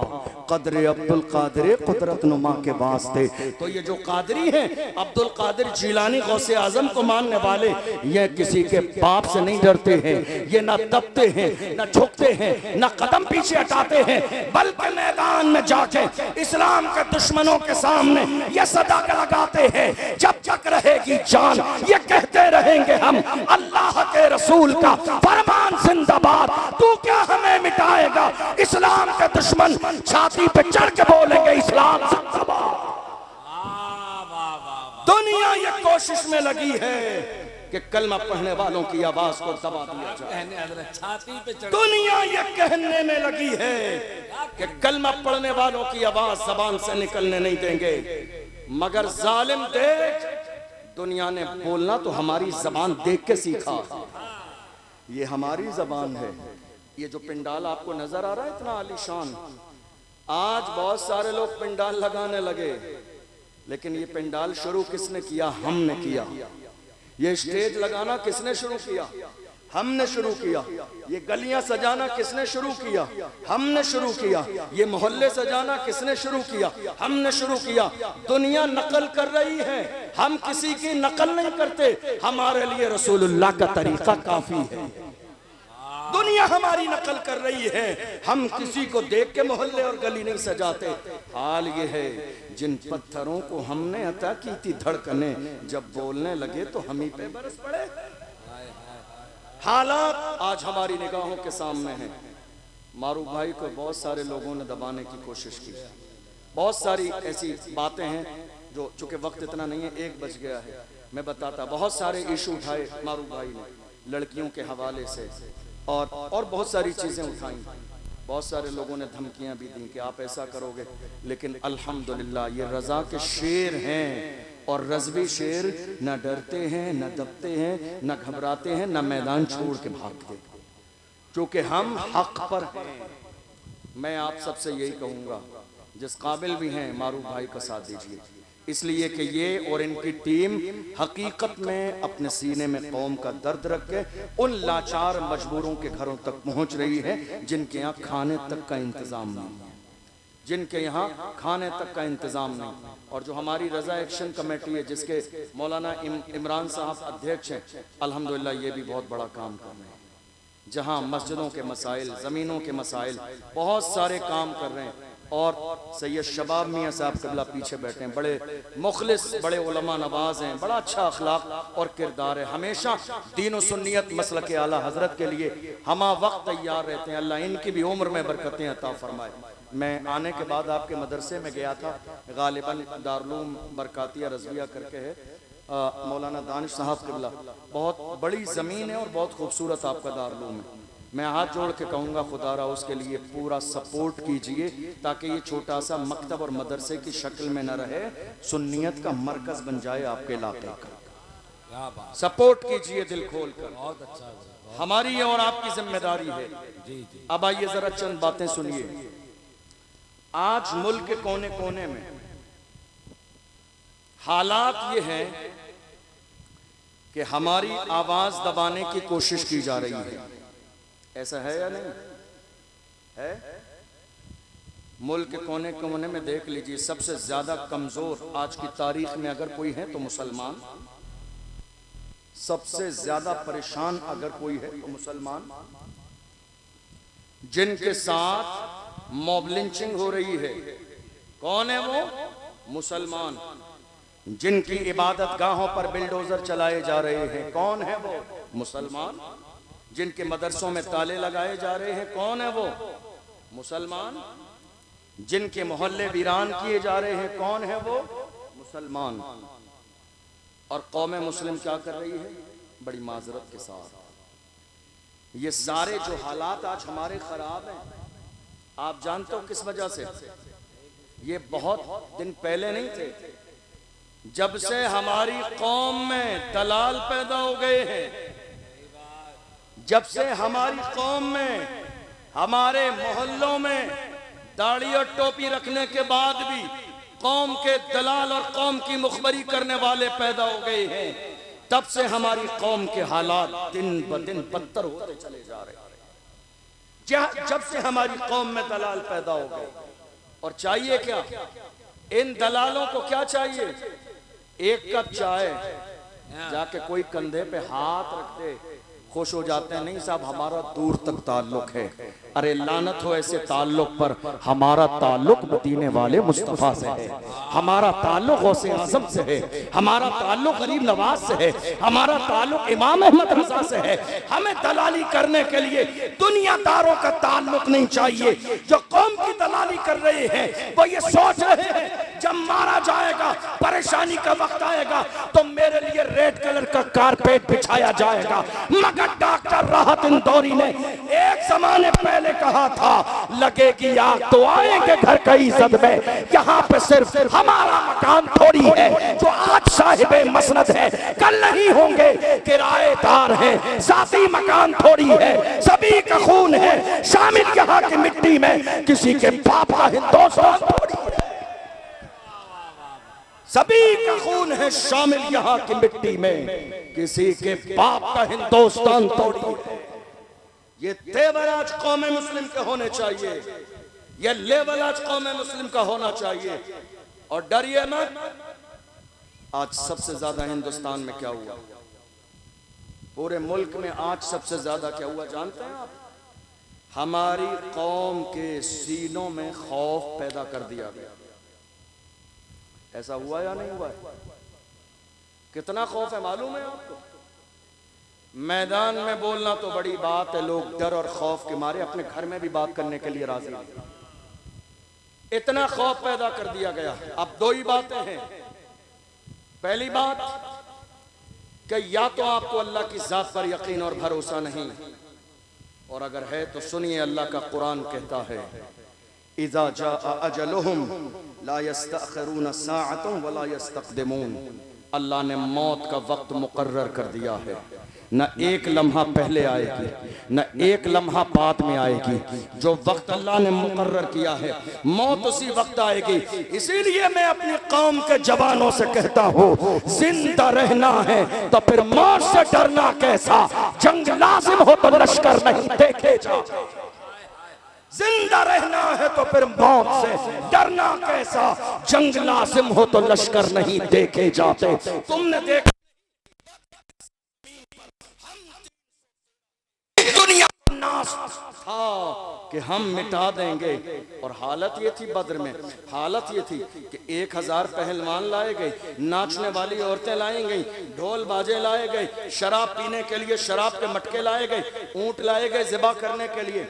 कदर अब्दुल कादर कुदरत नुमा के वास्ते। तो ये जो कादरी हैं, अब्दुल कादिर जिलानी गौसे आजम को मानने वाले, ये किसी के बाप से नहीं डरते हैं। ये ना दबते हैं, ना झुकते हैं, ना कदम पीछे हटाते हैं, बल्कि मैदान में जाके इस्लाम के दुश्मनों के सामने ये सदा लगाते हैं, जब तक रहेगी जान ये कहते रहेंगे हम अल्लाह के रसूल का फरमान जिंदाबाद। तू क्या हमें मिटाएगा? इस्लाम के दुश्मन छाती पे चढ़ के बोलेंगे इस्लाम जिंदाबाद। दुनिया ये कोशिश में लगी है कि कलमा पढ़ने वालों की आवाज को दबा दिया जाए। छाती पे चढ़, दुनिया ये कहने में लगी है कि कलमा पढ़ने वालों की आवाज जबान से निकलने नहीं देंगे। मगर जालिम देख, दुनिया ने बोलना तो हमारी जबान देख के सीखा। ये हमारी जबान है। ये जो पिंडाल आपको नजर आ रहा है इतना आलीशान, आज बहुत सारे लोग पिंडाल लगाने लगे, लेकिन ये पिंडाल शुरू किसने किया? हमने किया। ये स्टेज लगाना किसने शुरू किया? हमने शुरू किया। ये गलियां सजाना किसने शुरू किया? हमने शुरू किया। ये मोहल्ले सजाना किसने शुरू किया? हमने शुरू किया। दुनिया नकल कर रही है, हम किसी की नकल नहीं करते। हमारे लिए रसूलुल्लाह का तरीका काफी है। दुनिया हमारी नकल कर रही है, हम किसी को देख के मोहल्ले और गली नहीं सजाते। हाल ये है, जिन पत्थरों को हमने अता की थी धड़कने, जब बोलने लगे तो हम ही पे बरस पड़े। हालात आज हमारी निगाहों के सामने हैं। मारूफ भाई को बहुत सारे लोगों ने दबाने की कोशिश की। बहुत सारी ऐसी बातें हैं जो, चूंकि वक्त इतना नहीं है, 1 बज गया है, मैं बताता। बहुत सारे इशू उठाए मारूफ भाई ने, लड़कियों के हवाले से और बहुत सारी चीज़ें उठाई। बहुत सारे लोगों ने धमकियां भी दी कि आप ऐसा करोगे, लेकिन अल्हम्दुलिल्लाह ये रज़ा के शेर हैं। और रज़वी शेर न डरते हैं, न दबते हैं, न घबराते हैं, न मैदान छोड़ के भागते, क्योंकि हम हक पर हैं। मैं आप सबसे यही कहूँगा, जिस काबिल भी हैं मारूफ भाई का साथ दीजिए, इसलिए कि ये और इनकी टीम हकीकत में अपने सीने में कौम का दर्द रख के उन लाचार मजबूरों के घरों तक पहुँच रही है जिनके यहाँ खाने तक का इंतज़ाम नहीं, जिनके यहाँ खाने तक का इंतज़ाम नहीं। और जो हमारी रज़ा एक्शन कमेटी है, जिसके मौलाना इमरान साहब अध्यक्ष हैं, अल्हम्दुलिल्लाह ये भी बहुत बड़ा काम कर रहे हैं। जहाँ मस्जिदों के मसाइल, ज़मीनों के मसाइल, बहुत सारे काम कर रहे हैं। और सैयद शबाब मियाँ साहब क़िबला पीछे बैठे हैं, बड़े मुखलिस, बड़े उलमा नवाज हैं, बड़ा अच्छा अखलाक और किरदार है। हमेशा दीन और सुन्नियत मसलक के आला हज़रत के लिए हमा वक्त तैयार रहते हैं। अल्लाह इनकी भी उम्र में बरकतें अता फरमाए। मैं आने के बाद आपके मदरसे में गया था, गालिबन दारुल उलूम बरकातिया रज़विया करके है, मौलाना दानिश साहब क़िबला, बहुत बड़ी ज़मीन है और बहुत खूबसूरत आपका दारुल है। मैं हाथ जोड़ के कहूँगा खुदारा उसके लिए पूरा सपोर्ट कीजिए ताकि ये छोटा सा मकतब और मदरसे की शक्ल में न रहे, सुन्नियत का मरकज़ बन जाए आपके इलाके का। सपोर्ट कीजिए दिल खोल कर, बहुत अच्छा, हमारी और आपकी जिम्मेदारी है। जी जी। अब आइए जरा चंद बातें सुनिए। आज मुल्क के कोने कोने में हालात ये हैं कि हमारी आवाज दबाने की कोशिश की जा रही है। ऐसा है या नहीं है? मुल्क के कोने कोने में देख लीजिए, सबसे ज्यादा कमजोर आज की तारीख में अगर कोई है तो मुसलमान, सबसे ज्यादा परेशान अगर कोई है तो मुसलमान, जिनके साथ मॉब लिंचिंग हो रही है। कौन है वो? मुसलमान। जिनकी इबादत गाहों पर बिल्डोजर चलाए जा रहे हैं। कौन है वो? मुसलमान। जिनके मदरसों में ताले लगाए जा रहे हैं। कौन है वो? मुसलमान। जिनके मोहल्ले वीरान किए जा रहे हैं। कौन है वो? मुसलमान। और कौमे मुस्लिम क्या कर रही है? बड़ी माजरत के साथ ये सारे जो हालात आज हमारे खराब हैं, आप जानते हो किस वजह से? ये बहुत दिन पहले नहीं थे, जब से हमारी कौम में दलाल पैदा हो गए हैं, जब से हमारी कौम में, हमारे मोहल्लों में दाढ़ी और टोपी रखने के बाद भी कौम के दलाल और कौम की मुखबरी करने वाले पैदा हो गए हैं, तब से हमारी कौम के हालात दिन ब दिन बदतर होते चले जा रहे हैं। जब से हमारी कौम में दलाल पैदा हो गए। और चाहिए क्या इन दलालों को? क्या चाहिए? एक कप चाय, जाके कोई कंधे पे हाथ रख दे, खुश हो जाते हैं। नहीं साहब, हमारा दूर तक ताल्लुक है। अरे लानत हो ऐसे ताल्लुक पर। हमारा ताल्लुक मदीने वाले मुस्तफा से है, हमारा ताल्लुक गौसे आज़म से है, हमारा ताल्लुक गरीब नवाज से है, हमारा ताल्लुक इमाम अहमद रज़ा से है। हमें दलाली करने के लिए दुनियादारों का ताल्लुक नहीं चाहिए। जो कौम की दलाली कर रहे हैं वो ये सोच रहे हैं जब मारा जाएगा, परेशानी का वक्त आएगा तो मेरे लिए रेड कलर का कारपेट बिछाया जाएगा। मगर डॉक्टर राहत इंदौरी ने एक जमाने पहले कहा था, लगेगी आग तो आएंगे घर का इज्जत में। यहाँ पे सिर्फ हमारा मकान थोड़ी है जो आज साहिबे मसनद है, कल नहीं होंगे किराएदार हैं। साथी मकान थोड़ी है, सभी का खून है शामिल यहाँ की मिट्टी में। किसी के बाप का हिंदुस्तान थोड़ी है, सभी का खून है शामिल यहाँ की मिट्टी में। किसी के बाप का हिंदुस्तान थोड़ी है। ये तेवर आज कौमे मुस्लिम के होने चाहिए, ये लेवल आज कौमे मुस्लिम का होना चाहिए। और डरिए मत। आज सबसे ज्यादा हिंदुस्तान में क्या हुआ? पूरे मुल्क में आज सबसे ज्यादा क्या हुआ जानते हैं आप? हमारी कौम के सीनों में खौफ पैदा कर दिया गया। ऐसा हुआ या नहीं हुआ? कितना खौफ है मालूम है आपको? मैदान में बोलना तो बड़ी बात है, लोग डर और खौफ के मारे अपने घर में भी बात करने के लिए राजी नहीं। इतना खौफ पैदा कर दिया गया। अब दो ही बातें हैं। पहली बात कि या तो आपको अल्लाह की जात पर यकीन और भरोसा नहीं, और अगर है तो सुनिए, अल्लाह का कुरान कहता है, इज़ा जाअ अजलुहुम ला यस्तअखिरून साअतन वला यस्तक़दिमून। अल्लाह ने मौत का वक्त मुकर्रर कर दिया है। न एक लम्हा पहले आएगी, न एक लम्हा बाद में आएगी। जो वक्त अल्लाह ने मुकर्रर किया है, मौत उसी वक्त आएगी। इसीलिए मैं अपनी कौम के जवानों से कहता हूँ, जिंदा रहना है तो फिर मौत से डरना कैसा? जंग लाजिम हो तो लश्कर नहीं देखे जा। जिंदा रहना है तो फिर मौत से डरना कैसा? जंग लाजिम हो तो लश्कर नहीं देखे जाते। तुमने देखा दुनिया नाश था कि हम मिटा देंगे, और हालत ये थी बद्र में, हालत ये थी कि 1000 पहलवान लाए गए, नाचने वाली औरतें लाई गई, ढोल बाजे लाए गए, शराब पीने के लिए शराब के मटके लाए गए, ऊंट लाए गए ज़िबा करने के लिए।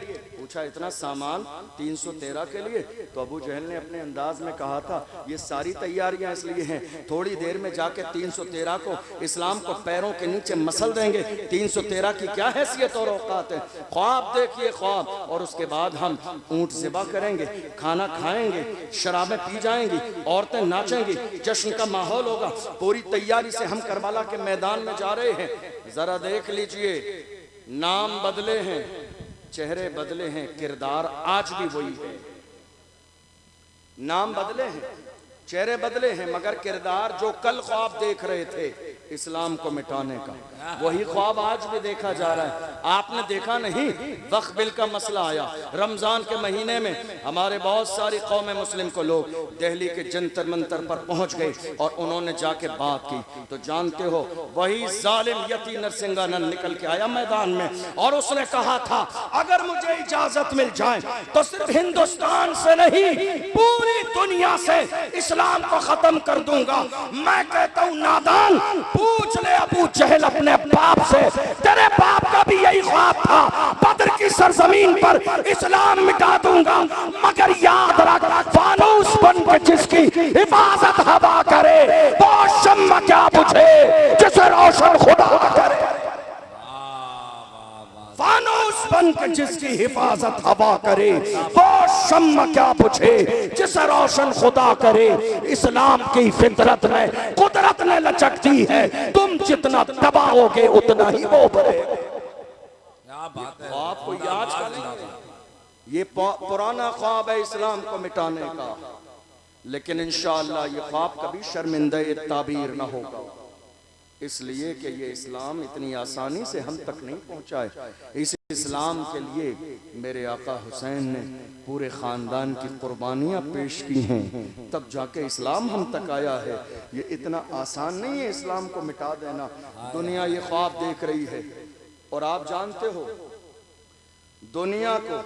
पूछा इतना सामान 313 के लिए? तो अबू जहल ने अपने अंदाज में कहा था ये सारी तैयारियां इसलिए हैं, थोड़ी देर में जाके 313 को इस्लाम को पैरों के नीचे मसल देंगे। 313 की क्या हैसियत और औकात है। ख्वाब देखिए ख्वाब, और उसके बाद हम ऊंट ज़िबा करेंगे, खाना खाएंगे, शराबें पी जाएंगी, औरतें नाचेंगी, जश्न का माहौल होगा। पूरी तैयारी से हम करबला के मैदान में जा रहे हैं। जरा देख लीजिए, नाम बदले हैं, चेहरे बदले हैं, किरदार आज भी वही है। नाम बदले हैं, चेहरे बदले हैं, मगर किरदार जो कल ख्वाब देख रहे थे इस्लाम को मिटाने का, वही ख्वाब आज भी देखा जा रहा है। आपने देखा नहीं, वक्फ बिल का मसला आया, रमजान के महीने में हमारे बहुत सारी कौम मुस्लिम को लोग दिल्ली के जंतर मंतर पर पहुंच गए और उन्होंने जाके बात की। तो जानते हो, वही जालिम यती नरसिंहानंद निकल के आया मैदान में और उसने कहा था अगर मुझे इजाजत मिल जाए तो सिर्फ हिंदुस्तान से नहीं पूरी दुनिया से इस्लाम को खत्म कर दूंगा। मैं कहता हूं नादान, पूछ ले अबू जहल अपने बाप से, तेरे बाप का भी यही ख्वाब था, बदर की सरजमीन पर इस्लाम मिटा दूंगा। मगर याद रख, फानूस बन के जिसकी हिफाजत हवा करे वो शम्मा क्या बुझे जिसे रोशन खुदा करे। फानूस बन के जिसकी हिफाजत हवा करे वो शम्मा क्या बुझे जिसे रोशन खुदा करे। इस्लाम की फितरत में कुदरत ने लचकती है, तुम जितना दबाओगे उतना ही वो बढ़ेगा। क्या बात है, आपको याद करें, ये पुराना ख्वाब है इस्लाम को मिटाने का, लेकिन इंशाअल्लाह ये ख्वाब कभी शर्मिंदा ताबीर ना होगा, इसलिए कि ये इस्लाम इतनी आसानी से हम तक नहीं पहुंचा है। इस इस्लाम के लिए मेरे आका हुसैन ने पूरे ख़ानदान की कुर्बानियाँ पेश की हैं, तब जाके इस्लाम हम तक आया है। ये इतना आसान नहीं है इस्लाम को मिटा देना। दुनिया ये ख्वाब देख रही है, और आप जानते हो दुनिया को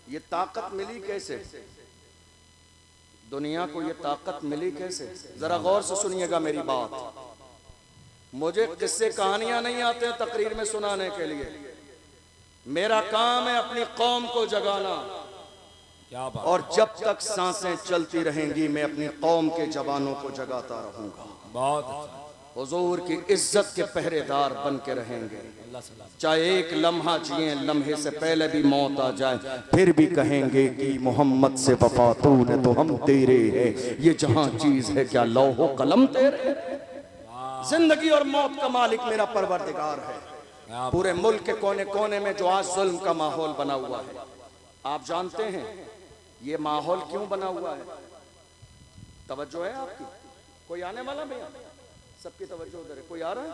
ये ताकत मिली कैसे? दुनिया को ये ताकत मिली कैसे? जरा गौर से सुनिएगा मेरी बात। मुझे किस्से कहानियां नहीं आते हैं तकरीर में सुनाने के लिए, मेरा काम है अपनी कौम को जगाना। क्या बात, और जब तक सांसें चलती रहेंगी मैं अपनी कौम के जवानों को जगाता रहूंगा। बहुत अच्छा, हुजूर की इज्जत के पहरेदार बन के रहेंगे। अल्लाह सलाम। चाहे एक लम्हा जिए, लम्हे से पहले भी मौत आ जाए, फिर भी कहेंगे कि मोहम्मद से वफा तूने तो हम तेरे हैं। ये जहां चीज है क्या लौहो कलम तेरे। जिंदगी और मौत का मालिक मेरा परवरदिगार है। पूरे मुल्क के कोने कोने में जो आज जुल्म का माहौल बना हुआ है, आप जानते हैं ये माहौल क्यों बना हुआ है? तवज्जो है आपकी? कोई आने वाला भैया? सबकी तवज्जो उधर है। कोई आ रहा है?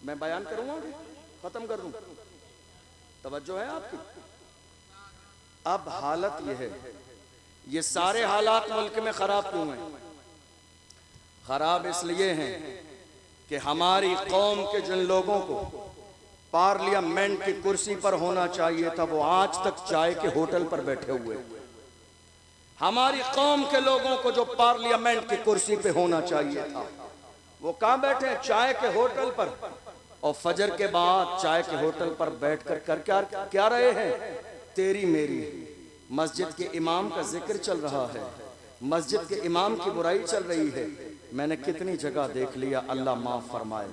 मैं बयान करूंगा, खत्म कर दूं। तवज्जो है आपकी? अब हालत ये है, ये सारे हालात मुल्क में खराब क्यों हैं? खराब इसलिए हैं कि हमारी कौम के जिन लोगों को पार्लियामेंट की कुर्सी पर होना चाहिए था वो आज तक चाय के होटल पर बैठे हुए। हमारी कौम के लोगों को जो पार्लियामेंट की कुर्सी पे होना चाहिए था वो कहाँ बैठे हैं? चाय के होटल पर। और फजर के बाद चाय के होटल पर बैठकर कर क्या रहे हैं? तेरी मेरी। मस्जिद के इमाम का जिक्र चल रहा है, मस्जिद के इमाम की बुराई चल रही है। मैंने कितनी जगह देख लिया, अल्लाह माफ फरमाए,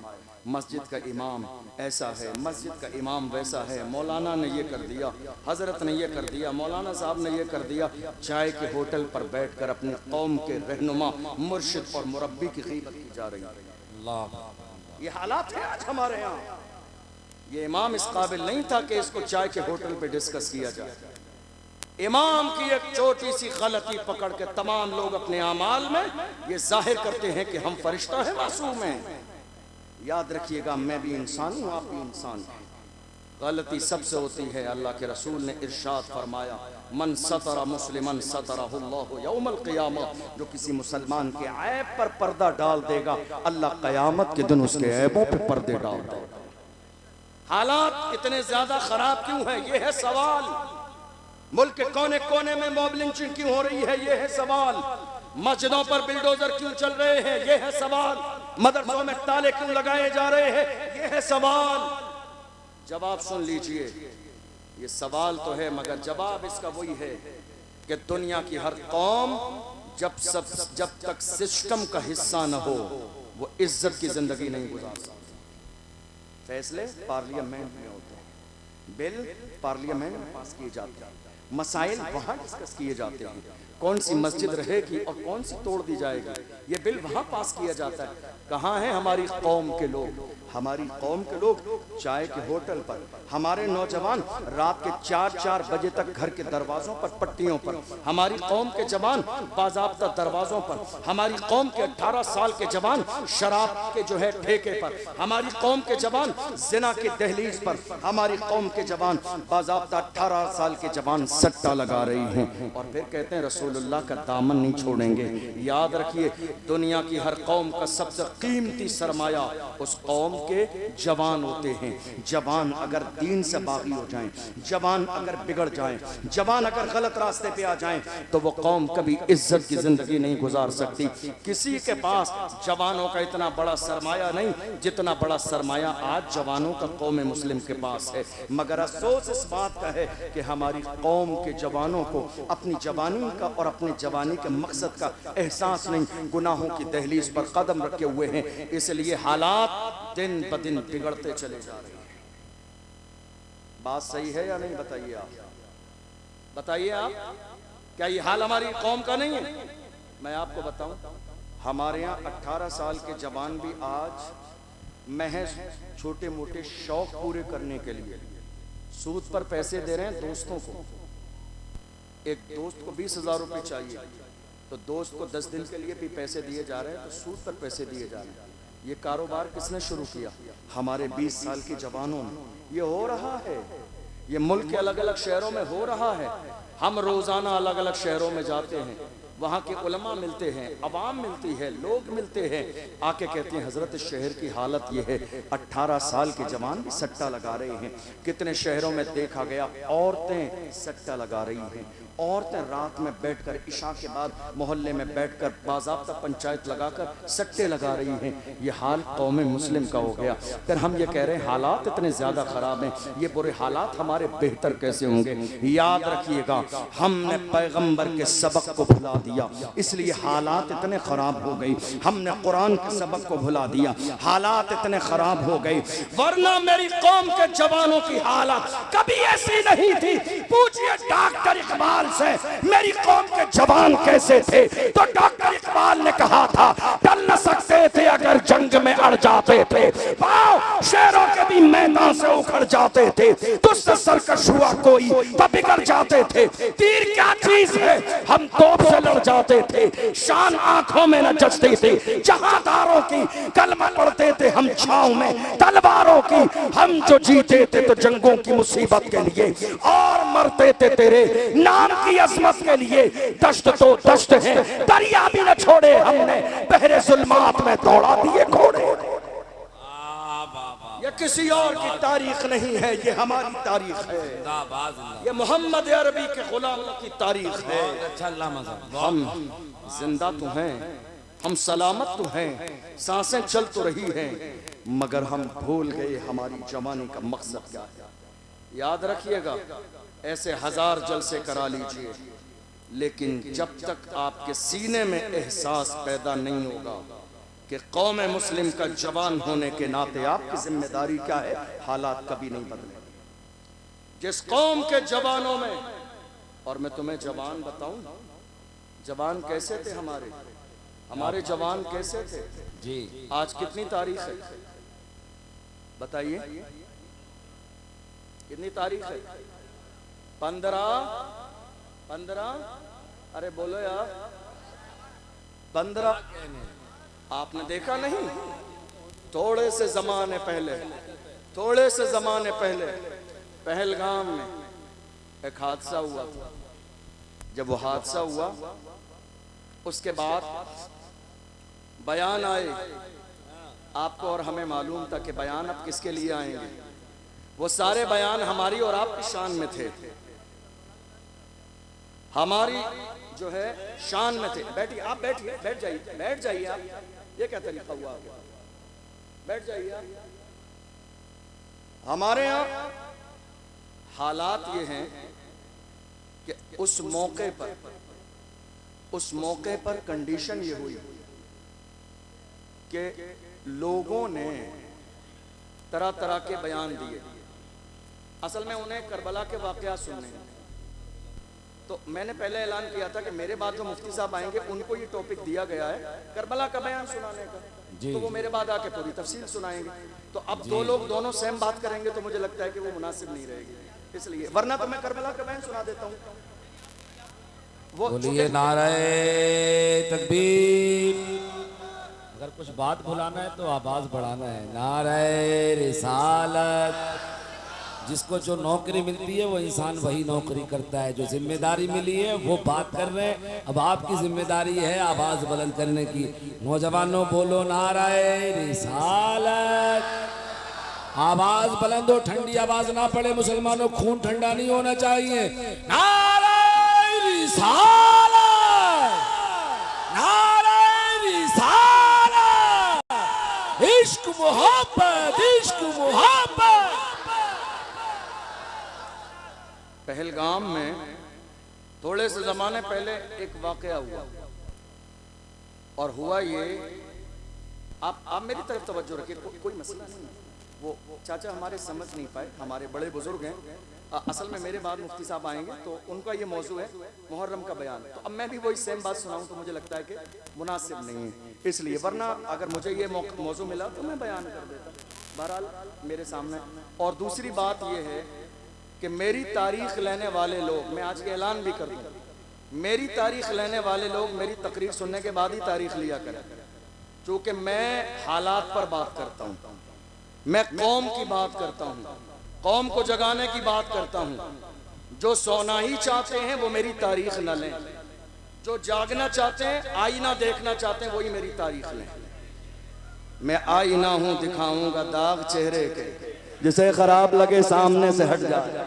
मस्जिद का इमाम ऐसा है, मस्जिद का इमाम वैसा है, मौलाना ने ये कर दिया, हजरत ने ये कर दिया, मौलाना साहब ने ये कर दिया। चाय के होटल पर बैठकर अपनी कौम के रहनुमा, मुर्शिद और मुरब्बी की ग़ीबत की जा रही है। ये हालात है आज हमारे यहाँ। ये इमाम इस काबिल नहीं था कि इसको चाय के होटल पे डिस्कस किया जाए। इमाम की एक छोटी सी गलती पकड़ के तमाम लोग अपने अमाल में ये जाहिर करते हैं कि हम फरिश्ता है, मासूम हैं। याद रखिएगा, मैं भी इंसान हूँ, आप भी इंसान हैं। गलती सबसे होती है। अल्लाह के रसूल ने इरशाद फरमाया, मन सतरा मुस्लिमन सतरहुल्लाहु यौमल क़ियामा। जो किसी मुसलमान के ऐब पर पर्दा डाल देगा, अल्लाह क़यामत के दिन उसके ऐबों पे पर्दे डाल देगा। हालात इतने ज्यादा खराब क्यों है? ये है सवाल। मुल्क के कोने कोने में मॉब लिंचिंग क्यों हो रही है? ये है सवाल। मस्जिदों पर बिल्डोजर क्यों चल रहे हैं? ये है सवाल। मदरसों में ताले क्यों लगाए जा रहे हैं? ये है सवाल। जवाब सुन लीजिए, ये सवाल तो है मगर जवाब इसका वही है कि दुनिया की हर कौम जब तक सिस्टम का हिस्सा न हो वो इज्जत की जिंदगी नहीं गुजार सकती। फैसले पार्लियामेंट में होते हैं, बिल पार्लियामेंट में पास किए जाते हैं, मसाइल वहां डिस्कस किए जाते हैं, कौन सी मस्जिद रहेगी और कौन सी तोड़ दी जाएगी, ये बिल वहां पास किया जाता है। कहाँ है हमारी कौम के लोग? हमारी कौम के लोग चाय के होटल पर, हमारे नौजवान रात के 4-4 बजे तक घर के दरवाजों पर पट्टियों पर, हमारी कौम के जवान बाज़ाब्ता दरवाजों पर, हमारी कौम के 18 साल के जवान शराब के जो है ठेके पर, हमारी कौम के जवान जिना के दहलीज पर, हमारी कौम के जवान बाज़ाब्ता 18 साल के जवान सट्टा लगा रही हैं और फिर कहते हैं रसूलुल्लाह का दामन नहीं छोड़ेंगे। याद रखिए दुनिया की हर कौम का सबसे कीमती सरमाया उस कौम के जवान होते हैं। जवान अगर दीन से बागी हो जाएं, जवान अगर बिगड़ जाएं, जवान अगर गलत रास्ते पे आ जाएं तो वो कौम कभी इज्जत की जिंदगी नहीं गुजार सकती। किसी के पास जवानों का इतना बड़ा सरमाया नहीं जितना बड़ा सरमाया आज जवानों का कौम मुस्लिम के पास है। मगर अफसोस इस बात का है कि हमारी कौम के जवानों को अपनी जवानी का और अपने जवानी के मकसद का एहसास नहीं, गुनाहों की दहलीज पर कदम रखे हुए हैं, इसलिए हालात दिन ब दिन बिगड़ते चले जा रहे हैं। बात सही है या नहीं? बताइए आप, बताइए आप, क्या ये हाल हमारी कौम का नहीं है? मैं आपको बताऊं, हमारे यहाँ 18 साल के जवान भी आज महज छोटे मोटे शौक पूरे करने के लिए सूद पर पैसे दे रहे हैं दोस्तों को। एक दोस्त को 20,000 रुपये चाहिए तो दोस्त को 10 दिन के लिए भी पैसे दिए जा रहे हैं, तो सूद पर पैसे दिए जा रहे हैं। ये कारोबार किसने शुरू किया? हमारे 20 साल के जवानों ने। ये हो रहा है, ये मुल्क के अलग अलग शहरों में हो रहा है। हम रोजाना अलग अलग शहरों में जाते हैं, वहाँ के उलमा मिलते हैं, अवाम मिलती है, लोग मिलते हैं, आके कहते हैं हजरत शहर की हालत ये है, 18 साल के जवान भी सट्टा लगा रहे हैं। कितने शहरों में देखा गया औरतें सट्टा लगा रही हैं, औरतें रात में बैठकर इशा के बाद मोहल्ले में बैठकर बाज़ाब्ता पंचायत लगाकर सट्टे लगा रही हैं। ये हाल कौम मुस्लिम का हो गया। फिर हम ये कह रहे हैं हालात इतने ज़्यादा ख़राब हैं, ये बुरे हालात हमारे बेहतर कैसे होंगे? याद रखिएगा, हमने पैगंबर के सबक को भुला दिया इसलिए हालात इतने ख़राब हो गई। हमने कुरान के सबक को भुला दिया, हालात इतने ख़राब हो गई। वरना मेरी कौम के जवानों की हालत कभी ऐसी नहीं थी। पूछिए डॉक्टर इकबाल से मेरी कौम के जवान कैसे थे, तो डॉक्टर इकबाल ने कहा था टल न सकते थे अगर जंग में अड़ जाते थे, पाँव शेरों के भी मैदान से उखड़ जाते थे, तुझसे सरकश हुआ कोई तो बिगड़ जाते थे। तीर क्या चीज है, हम तोप से लड़ जाते थे, शान आंखों में न जचती थी, जहादारों की कलमा पढ़ते थे हम छांव में तलवारों की। हम जो जीते थे तो जंगों की मुसीबत के लिए और मरते थे तेरे नाम की अजमत के लिए। दश्त तो दश्त है, दरिया भी न छोड़े हमने, बहरे जुल्मात में दौड़ा दिए घोड़े। ये किसी और की तारीख नहीं है, ये हमारी तारीख है, ये मोहम्मद अरबी के गुलामों की तारीख है। हम जिंदा तो हैं, हम सलामत तो हैं, सांसें चल तो रही हैं, मगर हम भूल गए हमारी जवानी का मकसद क्या है। याद रखिएगा, ऐसे 1000 जलसे करा लीजिए, लेकिन जब तक आपके सीने में एहसास पैदा नहीं होगा कि कौम मुस्लिम का जवान होने के नाते आपकी जिम्मेदारी क्या है, हालात कभी नहीं बदले। जिस कौम के जवानों में, और मैं तुम्हें जवान बताऊं, जवान कैसे थे हमारे जवान कैसे थे जी। आज कितनी तारीख है बताइए, कितनी तारीख है? 15, अरे बोलो यार, 15। आपने देखा नहीं, थोड़े से जमाने पहले पहलगाम में एक हादसा हुआ था। जब वो हादसा हुआ उसके बाद बयान आए, आपको और हमें मालूम था कि बयान अब किसके लिए आएंगे। वो सारे बयान हमारी और आपकी शान में थे, हमारी जो है शान में थे। बैठिए आप, बैठिए, बैठ जाइए आप, ये क्या तरीका हुआ? बैठ जाइए आप। हमारे यहाँ हालात ये हैं कि उस मौके पर कंडीशन ये हुई कि लोगों ने तरह तरह के बयान दिए। असल में उन्हें करबला के वाक़यात सुनने हैं। तो मैंने पहले ऐलान किया था कि मेरे बाद जो मुफ्ती साहब आएंगे उनको ये टॉपिक दिया गया है करबला का बयान सुनाने का, तो वो मेरे बाद आके पूरी तफसील सुनाएंगे। तो अब दो लोग दोनों सेम बात करेंगे तो मुझे लगता है कि वो मुनासिब नहीं रहेगी, इसलिए वरना तो मैं करबला का बयान सुना देता हूँ। वो बोलिए नारे तकबीर। अगर कुछ बात भुलाना है तो आवाज बढ़ाना है। नारे रिसालत। जिसको जो नौकरी मिलती है वो इंसान वही नौकरी करता है। जो जिम्मेदारी मिली है वो बात कर रहे हैं। अब आपकी जिम्मेदारी है आवाज बुलंद करने की। नौजवानों बोलो नारे रिसालत। आवाज बुलंद हो, ठंडी आवाज ना पड़े। मुसलमानों खून ठंडा नहीं होना चाहिए। नारे रिसालत, नारे रिसालत। इश्क मोहब्बत, इश्क मोहब्बत। पहलगाम में थोड़े से ज़माने पहले एक वाक़या हुआ, और हुआ ये, आप मेरी तरफ तवज्जो रखिए, कोई मसला नहीं है। वो चाचा हमारे समझ नहीं पाए, हमारे बड़े बुजुर्ग हैं। असल में मेरे बाद मुफ्ती साहब आएंगे तो उनका ये मौजू है मुहर्रम का बयान। तो अब मैं भी वही सेम बात सुनाऊं तो मुझे लगता है कि मुनासिब नहीं है, इसलिए। वरना अगर मुझे ये मौजू मिला तो मैं बयान कर देता। बहरहाल मेरे सामने। और दूसरी बात ये है कि मेरी तारीख लेने वाले लोग, मैं आज के ऐलान भी कर दूं, मेरी तारीख लेने वाले लोग मेरी तकरीर सुनने के बाद ही तारीख लिया करें, क्योंकि मैं हालात पर बात करता हूं, मैं कौम की बात करता हूं, कौम को जगाने की बात करता हूं। जो सोना ही चाहते हैं वो मेरी तारीख न लें, जो जागना चाहते हैं, आईना देखना चाहते हैं, वही मेरी तारीख लें। मैं आईना हूं, दिखाऊंगा दाग चेहरे के, जिसे खराब लगे सामने से हट जाए।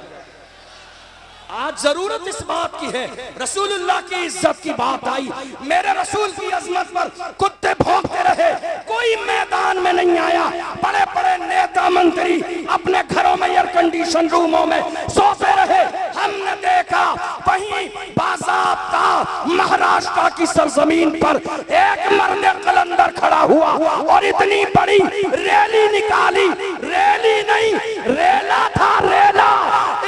आज जरूरत इस बात की है, रसूलुल्लाह की इज्जत की बात आई, मेरे रसूल की अजमत पर कुत्ते भौंकते रहे, कोई मैदान में नहीं आया। बड़े बड़े नेता मंत्री अपने घरों में एयर कंडीशन रूमों में सोते रहे। हमने देखा वहीं बाज़ाब्ता महाराष्ट्र की सरजमीन पर एक मर्द कलंदर खड़ा हुआ और इतनी बड़ी रैली निकाली, रैली नहीं रेला था, रेला,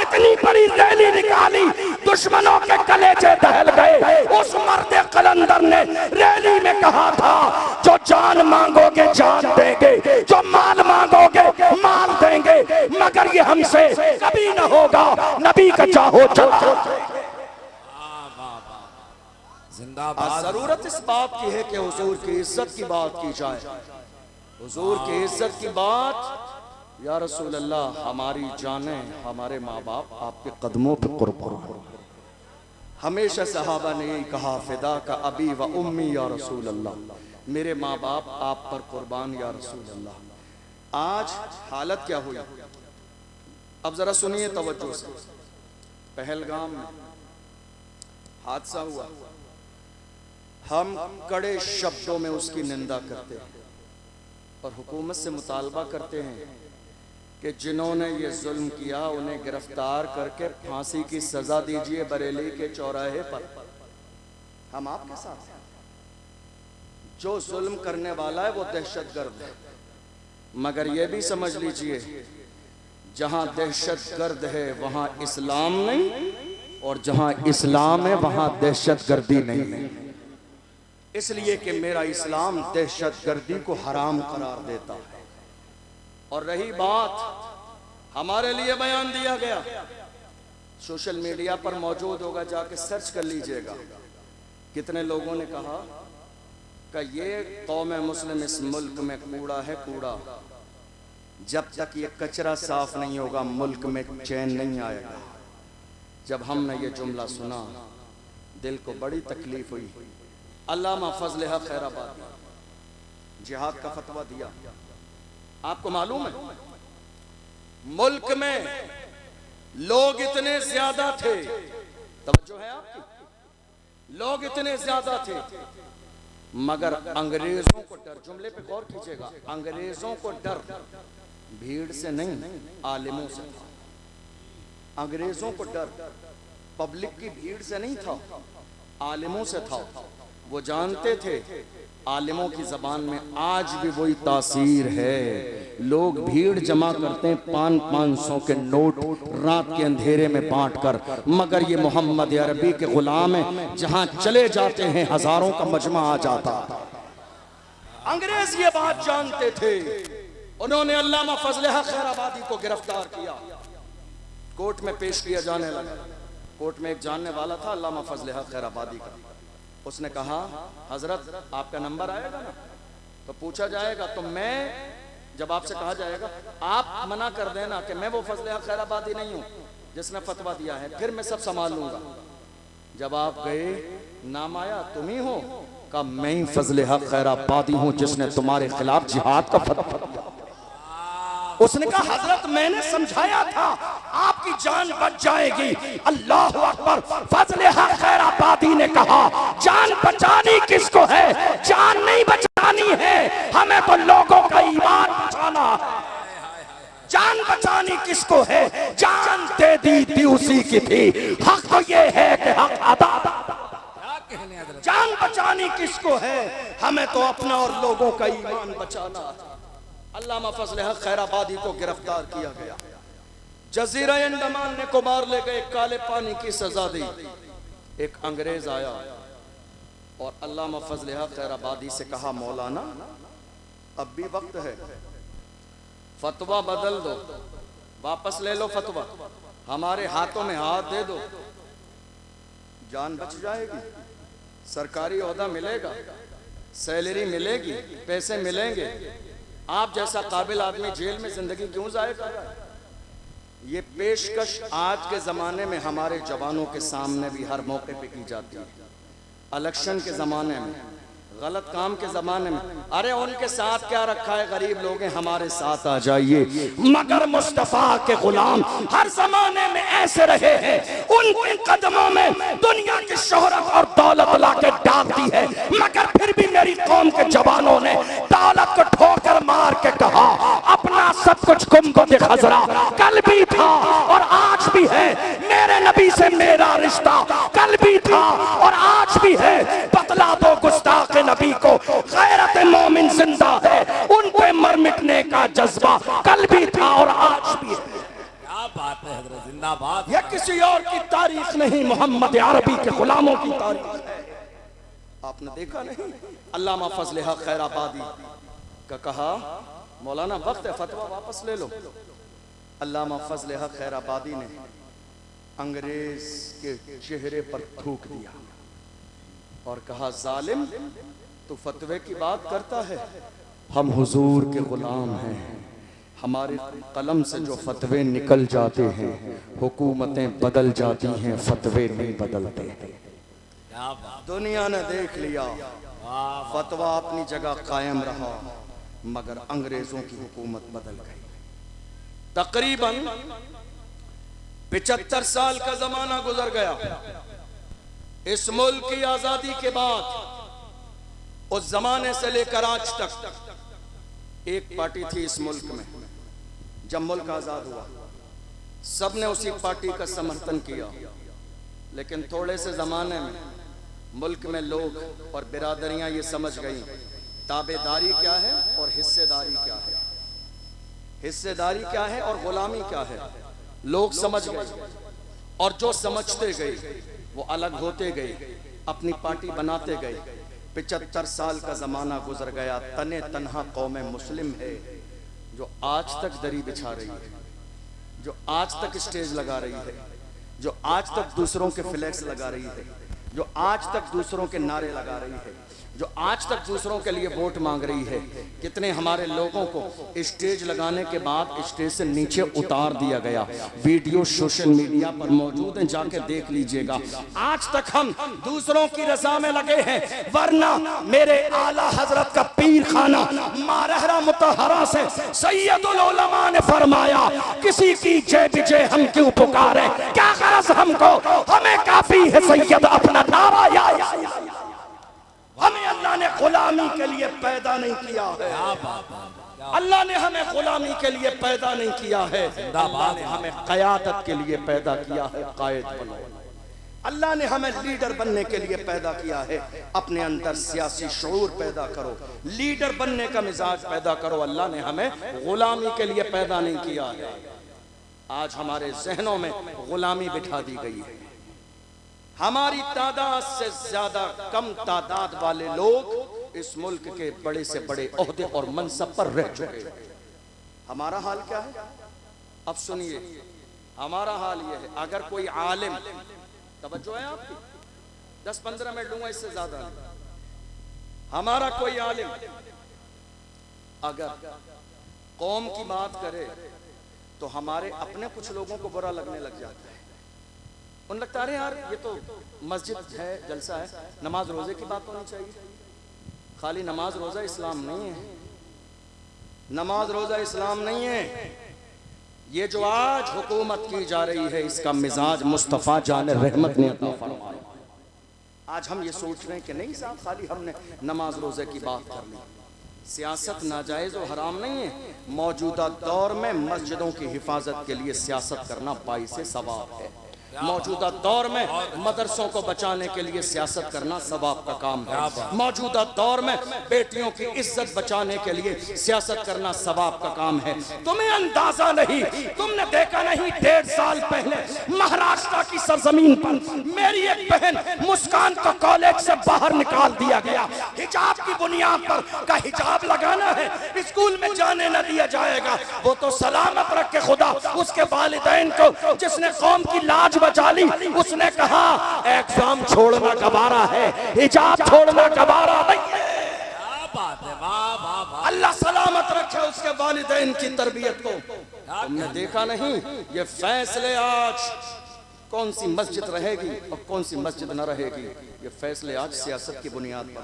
इतनी बड़ी रैली निकाली, दुश्मनों के कलेजे दहल गए। उस मर्द कलंदर ने रैली में कहा था, जो जान मांगोगे जान देंगे, जो माल मांगोगे माल देंगे, मगर ये हमसे कभी न होगा, नबी का चाहो चला। जिंदाबाद। जरूरत इस बात की है कि हुजूर की इज्जत की बात की जाए, हुजूर की इज्जत की बात। या रसूल अल्लाह, हमारी जानें, हमारे माँ बाप आपके कदमों पे कुर्बान। हमेशा सहाबा ने यही कहा, फिदा का अबी व उम्मी या रसूल अल्लाह, मेरे माँ बाप आप पर कुर्बान या रसूल अल्लाह। आज हालत क्या हुई, अब जरा सुनिए तवज्जो से। पहलगाम में हादसा हुआ, हम कड़े शब्दों में उसकी निंदा करते हैं और हुकूमत से मुतालबा करते हैं कि जिन्होंने ये जुल्म किया उन्हें गिरफ्तार करके फांसी की सजा दीजिए बरेली के चौराहे पर। हम आपके साथ हैं। जो जुल्म करने वाला है वो दहशतगर्द है, मगर ये भी समझ लीजिए, जहां दहशतगर्द है वहां इस्लाम नहीं, और जहां इस्लाम है वहां दहशतगर्दी नहीं है। इसलिए कि मेरा इस्लाम दहशतगर्दी को हराम करार देता है। और रही बात, हमारे लिए बयान दिया गया, सोशल मीडिया पर मौजूद होगा, जाके सर्च कर लीजिएगा। कितने लोगों ने कहा कि ये कौम मुस्लिम इस मुल्क में कूड़ा है, कूड़ा। जब तक ये कचरा साफ नहीं होगा मुल्क में चैन नहीं आएगा। जब हमने ये जुमला सुना दिल को बड़ी तकलीफ हुई। अल्लामा फजल हक खैराबादी जिहाद का फतवा दिया। आपको मालूम है मुल्क में लोग इतने ज्यादा थे, तवज्जो है आपकी, लोग इतने ज्यादा थे, मगर अंग्रेजों को डर, जुमले पे गौर कीजिएगा, अंग्रेजों को डर भीड़ से नहीं आलिमों से था। अंग्रेजों को डर पब्लिक की भीड़ से नहीं था, आलिमों से था। वो जानते थे आलिमों की जबान में आज भी वही तासीर है। लोग भीड़ जमा करते हैं 500 के नोट रात के अंधेरे में बांटकर, मगर ये मोहम्मद अरबी के गुलाम हैं, जहां चले जाते हैं हजारों का मजमा आ जाता। अंग्रेज ये बात जानते थे। उन्होंने अल्लामा फजल हक खैराबादी को गिरफ्तार किया, कोर्ट में पेश किया जाने लगा। कोर्ट में एक जानने वाला था अल्लामा फजल हक खैराबादी का। उसने कहा, हजरत आपका नंबर आएगा ना, तो पूछा जाएगा, तो मैं जब आपसे कहा जाएगा आप मना कर देना कि मैं वो फजल हक खैराबादी नहीं हूं जिसने फतवा दिया है, फिर मैं सब संभाल लूंगा। जब आप गए, नाम आया, तुम ही हो? का मैं ही फजल हक खैराबादी हूं जिसने तुम्हारे खिलाफ जिहाद का फतवा दिया। उसने कहा, हजरत मैंने समझाया था आपकी जान बच जाएगी। अल्लाह अकबर। फजल हक खैराबादी ने कहा, जान बचानी किसको है, जान नहीं बचानी है, हमें तो लोगों का ईमान बचाना है। जान बचानी किसको है, जान दे दी उसी की थी, हक तो ये है कि हक अदा। जान बचानी किसको है, हमें तो अपना और लोगों का ईमान बचाना है। अल्लामा फजल हक खैराबादी को गिरफ्तार किया गया, जजीरा अंडमान ने कुमार ले गए, काले पानी की सजा दी। एक अंग्रेज आया और अल्लामा फजल हक खैराबादी से कहा, मौलाना अब भी वक्त है, फतवा बदल दो, वापस ले लो फतवा, हमारे हाथों में हाथ दे दो, जान बच जाएगी, सरकारी ओहदा मिलेगा, सैलरी मिलेगी, पैसे मिलेंगे। आप जैसा काबिल आदमी जेल में जिंदगी क्यों जाए कर रहा है? ये पेशकश आज के ज़माने में हमारे जवानों के सामने भी हर मौके पे की जाती है। इलेक्शन के ज़माने में, गलत काम के ज़माने में, अरे उनके साथ क्या रखा है, गरीब लोग हैं, हमारे साथ आ जाइए। मगर मुस्तफ़ा के गुलाम हर ज़माने में ऐसे रहे हैं, उनके कदमों में दुनिया की शोहरत और दौलत लाके डाल दी है, मगर फिर भी मेरी कौम के जवानों ने दौलत को ठोकर मार के कहा, अपना सब कुछ गुंबद खजरा कल भी था और आज भी है, मेरे नबी से मेरा रिश्ता कल भी था और आज भी है। बतला दो गुस्ताख नबी को, गैरत मोमिन जिंदा है, उन पे मर मिटने का जज्बा कल भी था और आज भी है। क्या बात है हजरत, जिंदाबाद। यह किसी और की तारीख नहीं, मोहम्मद अरबी के गुलामों की तारीख है। आपने देखा नहीं, अल्लामा फजल हक खैराबादी का कहा, मौलाना वक्त है, फतवा वापस ले लो। अल्लामा फजल हक खैराबादी ने अंग्रेज के चेहरे पर थूक दिया और कहा, जालिम तू फतवे की बात करता है, हम हुजूर के गुलाम हैं, हमारे कलम से जो फतवे निकल जाते हैं हुकूमतें बदल जाती हैं, फतवे नहीं बदलते। दुनिया ने देख लिया, फतवा अपनी जगह कायम रहा, मगर अंग्रेजों की हुकूमत बदल गई। तकरीबन 75 साल का जमाना गुजर गया। इस मुल्क की आजादी के बाद उस जमाने से लेकर आज तक एक पार्टी थी इस मुल्क में। जब मुल्क आजाद हुआ सबने उसी पार्टी का समर्थन किया, लेकिन थोड़े से जमाने में मुल्क में लोग और बिरादरियां ये समझ गई ताबेदारी क्या है और हिस्सेदारी क्या है, हिस्सेदारी क्या है और गुलामी क्या है। लोग समझ गए और जो समझते गए वो अलग होते गए, अपनी पार्टी बनाते गए। 75 साल का जमाना गुजर गया, तने तन्हा कौमे मुस्लिम है जो आज तक दरी बिछा रही है, जो आज तक स्टेज लगा रही है, जो आज तक दूसरों के फ्लैक्स लगा रही है, जो आज तक दूसरों के नारे लगा रही है, जो आज तक दूसरों के लिए वोट मांग रही है। कितने हमारे लोगों को स्टेज लगाने के बाद स्टेज से नीचे उतार दिया गया। वीडियो सोशल मीडिया पर मौजूद है, जाके देख लीजिएगा। आज तक हम दूसरों की रजा में लगे हैं, वरना मेरे आला हजरत का पीर खाना मारहरा मुतहरा से सैयदुल उलमा ने फरमाया, किसी की जय विजय हम क्यों पुकारे, क्या गरज हमको, हमें काफी है सैयद अपना नारा या। हमें अल्लाह ने गुलामी के लिए पैदा नहीं किया है। अल्लाह ने हमें गुलामी के लिए पैदा नहीं किया है, अल्लाह ने हमें क़यादत के लिए पैदा किया है। कायद बनो। अल्लाह ने हमें लीडर बनने के लिए पैदा किया है। अपने अंदर सियासी शऊर पैदा करो, लीडर बनने का मिजाज पैदा करो। अल्लाह ने हमें गुलामी के लिए पैदा नहीं किया है। आज हमारे जहनों में गुलामी बिठा दी गई है। हमारी तादाद से ज्यादा कम तादाद वाले लोग इस मुल्क के बड़े से बड़े ओहदे और मनसब पर रह चुके हैं। हमारा हाल क्या है? अब सुनिए, हमारा हाल यह है, अगर कोई आलिम, तवज्जो है आपकी, 10-15 मिनट लूंगा, इससे ज्यादा नहीं। हमारा कोई आलिम अगर कौम की बात करे तो हमारे अपने कुछ लोगों को बुरा लगने लग जाता है। उन लगता है यार ये तो मस्जिद है, जलसा है, नमाज रोजे की बात होनी चाहिए। खाली नमाज रोजा इस्लाम नहीं है, नमाज रोजा इस्लाम नहीं है। ये जो आज हुकूमत की जा रही है, इसका मिजाज मुस्तफ़ा जान रहमत ने अता फरमाया। आज हम ये सोच रहे हैं कि नहीं साहब, खाली हमने नमाज रोजे की बात कर ली। सियासत नाजायज और हराम नहीं है। मौजूदा दौर में मस्जिदों की हिफाजत के लिए सियासत करना बाइसे सवाब है। मौजूदा दौर में मदरसों को बचाने के लिए सियासत करना सवाब का काम है। मौजूदा दौर में बेटियों की इज्जत बचाने के लिए सियासत करना सवाब का काम है। तुम्हें अंदाजा नहीं, तुमने देखा नहीं, 1.5 साल पहले महाराष्ट्र की सरजमीन पर मेरी एक बहन मुस्कान को कॉलेज से बाहर निकाल दिया गया। हिजाब की बुनियाद पर का हिजाब लगाना है, स्कूल में जाने न दिया जाएगा। वो तो सलामत रखे खुदा उसके वालिदैन को, जिसने कौम की लाज बचा ली। उसने कहा एग्जाम छोड़ना गवारा है, हिजाब छोड़ना गवारा नहीं है। अल्लाह सलामत रखे उसके वालिदैन की तरबियत को। तुमने देखा नहीं ये फैसले आज कौन सी मस्जिद रहेगी और कौन सी मस्जिद न रहेगी, ये फैसले आज सियासत की बुनियाद पर।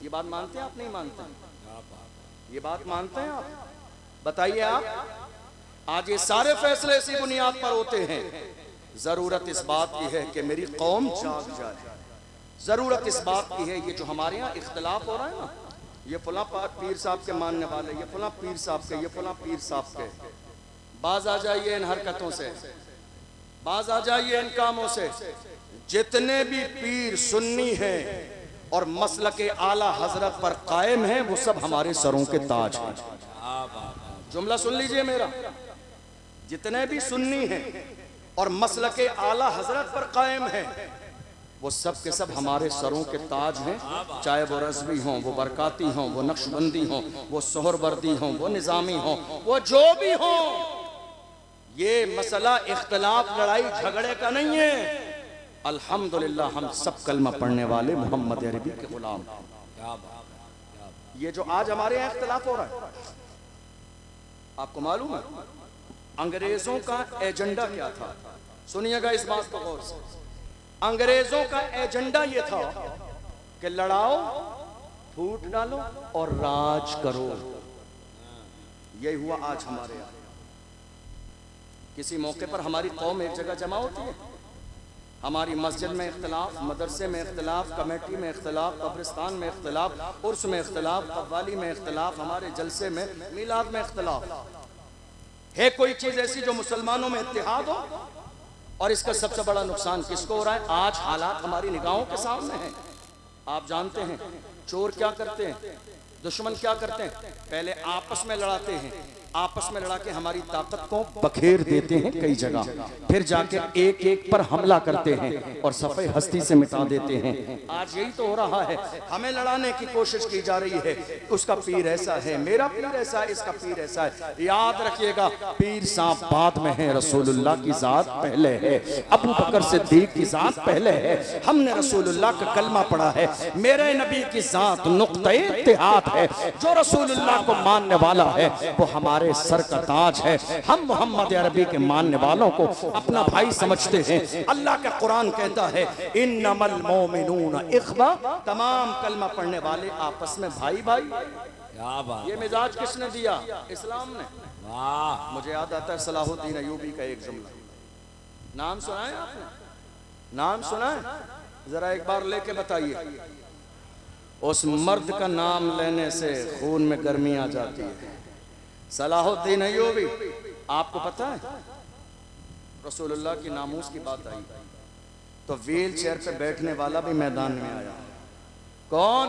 ये बात मानते हैं आप? नहीं मानते? ये बात मानते हैं आप? बताइए आप। आज ये सारे फैसले इसी बुनियाद पर होते हैं। जरूरत इस बात की है कि मेरी कौम जाग जाए। जरूरत इस बात की है, ये जो हमारे यहाँ इख्तिलाफ हो रहा है ना, ये फला पीर साहब के मानने वाले, ये फला पीर साहब के, ये फला पीर साहब के, बाज आ जाइए इन हरकतों से, बाज आ जाइए इन कामों से। जितने भी पीर सुन्नी हैं और मसलक आला हजरत पर कायम हैं, वो सब हमारे सरों के ताज हैं। जुमला सुन लीजिए मेरा, जितने भी सुन्नी हैं और मसलक आला हजरत पर कायम हैं, वो सब के सब हमारे सरों के ताज हैं। चाहे वो रज़वी हों, वो बरकाती हों, वो नक्शबंदी हों, वो सोहरवर्दी हों, वो निज़ामी हों, वो जो भी हों। ये मसला इख्तिलाफ लड़ाई झगड़े का नहीं है। अल्हम्दुलिल्लाह हम सब कलमा पढ़ने वाले मोहम्मद अरबी के गुलाम। ये जो आज हमारे यहाँ इख्तिलाफ हो रहा है, आपको मालूम है अंग्रेजों का एजेंडा क्या था? सुनिएगा इस बात को गौर से। अंग्रेजों का एजेंडा ये था कि लड़ाओ, फूट डालो और राज करो। यही हुआ आज हमारे यहाँ। किसी मौके पर हमारी कौम एक जगह जमा होती है, हमारी मस्जिद में इख्तिलाफ, मदरसे में इख्तिलाफ, कमेटी में इख्तिलाफ, कब्रिस्तान में इख्तिलाफ, उर्स में इख्तिलाफ, कव्वाली में इख्तिलाफ, हमारे जलसे में, मिलाद में इख्तिलाफ है। कोई चीज़ ऐसी जो मुसलमानों में इत्तेहाद हो? और इसका सबसे बड़ा नुकसान किसको हो रहा है? आज हालात हमारी निगाहों के सामने हैं। आप जानते हैं चोर क्या करते हैं, दुश्मन क्या करते हैं? पहले आपस में लड़ाते हैं, आपस में लड़ा के हमारी ताकत को बखेर देते हैं कई जगह, फिर जाके एक एक पर हमला करते हैं और सफ़े हस्ती से मिटा देते हैं। आज यही तो हो रहा है। हमें लड़ाने की कोशिश की जा रही है, उसका पीर ऐसा है, मेरा पीर ऐसा है, इसका पीर ऐसा है। याद रखिएगा, पीर साहब बाद में है, रसूलुल्लाह की जात पहले है, अबू बकर सिद्दीक की जात पहले है। हमने रसूलुल्लाह का कलमा पढ़ा है, मेरे नबी की जात नुक्ते इत्तेहाद है। जो रसूलुल्लाह को मानने वाला है वो हमारे सर का ताज है। हम मोहम्मद अरबी के मानने वालों को अपना भाई समझते हैं। अल्लाह का कुरान कहता है इन्नमल मोमिनून इख्वा, तमाम कलमा पढ़ने वाले आपस में भाई भाई। क्या बात! ये मिजाज किसने दिया? इस्लाम ने। वाह! मुझे याद आता है सलाहुद्दीन अयूबी का एक जुमला, नाम सुना है आपने? नाम सुना है? जरा एक बार लेके बताइए। उस मर्द का नाम लेने से खून में गर्मी आ जाती है। सलाहुद्दीन अय्यूबी, आपको पता है रसूलुल्लाह की नामूस की बात आई तो व्हील चेयर पे बैठने वाला भी मैदान में आया। कौन?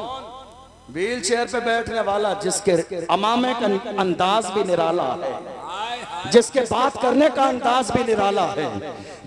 व्हील चेयर पे बैठने वाला, जिसके अमामे का अंदाज भी निराला है, जिसके बात करने का अंदाज भी निराला है,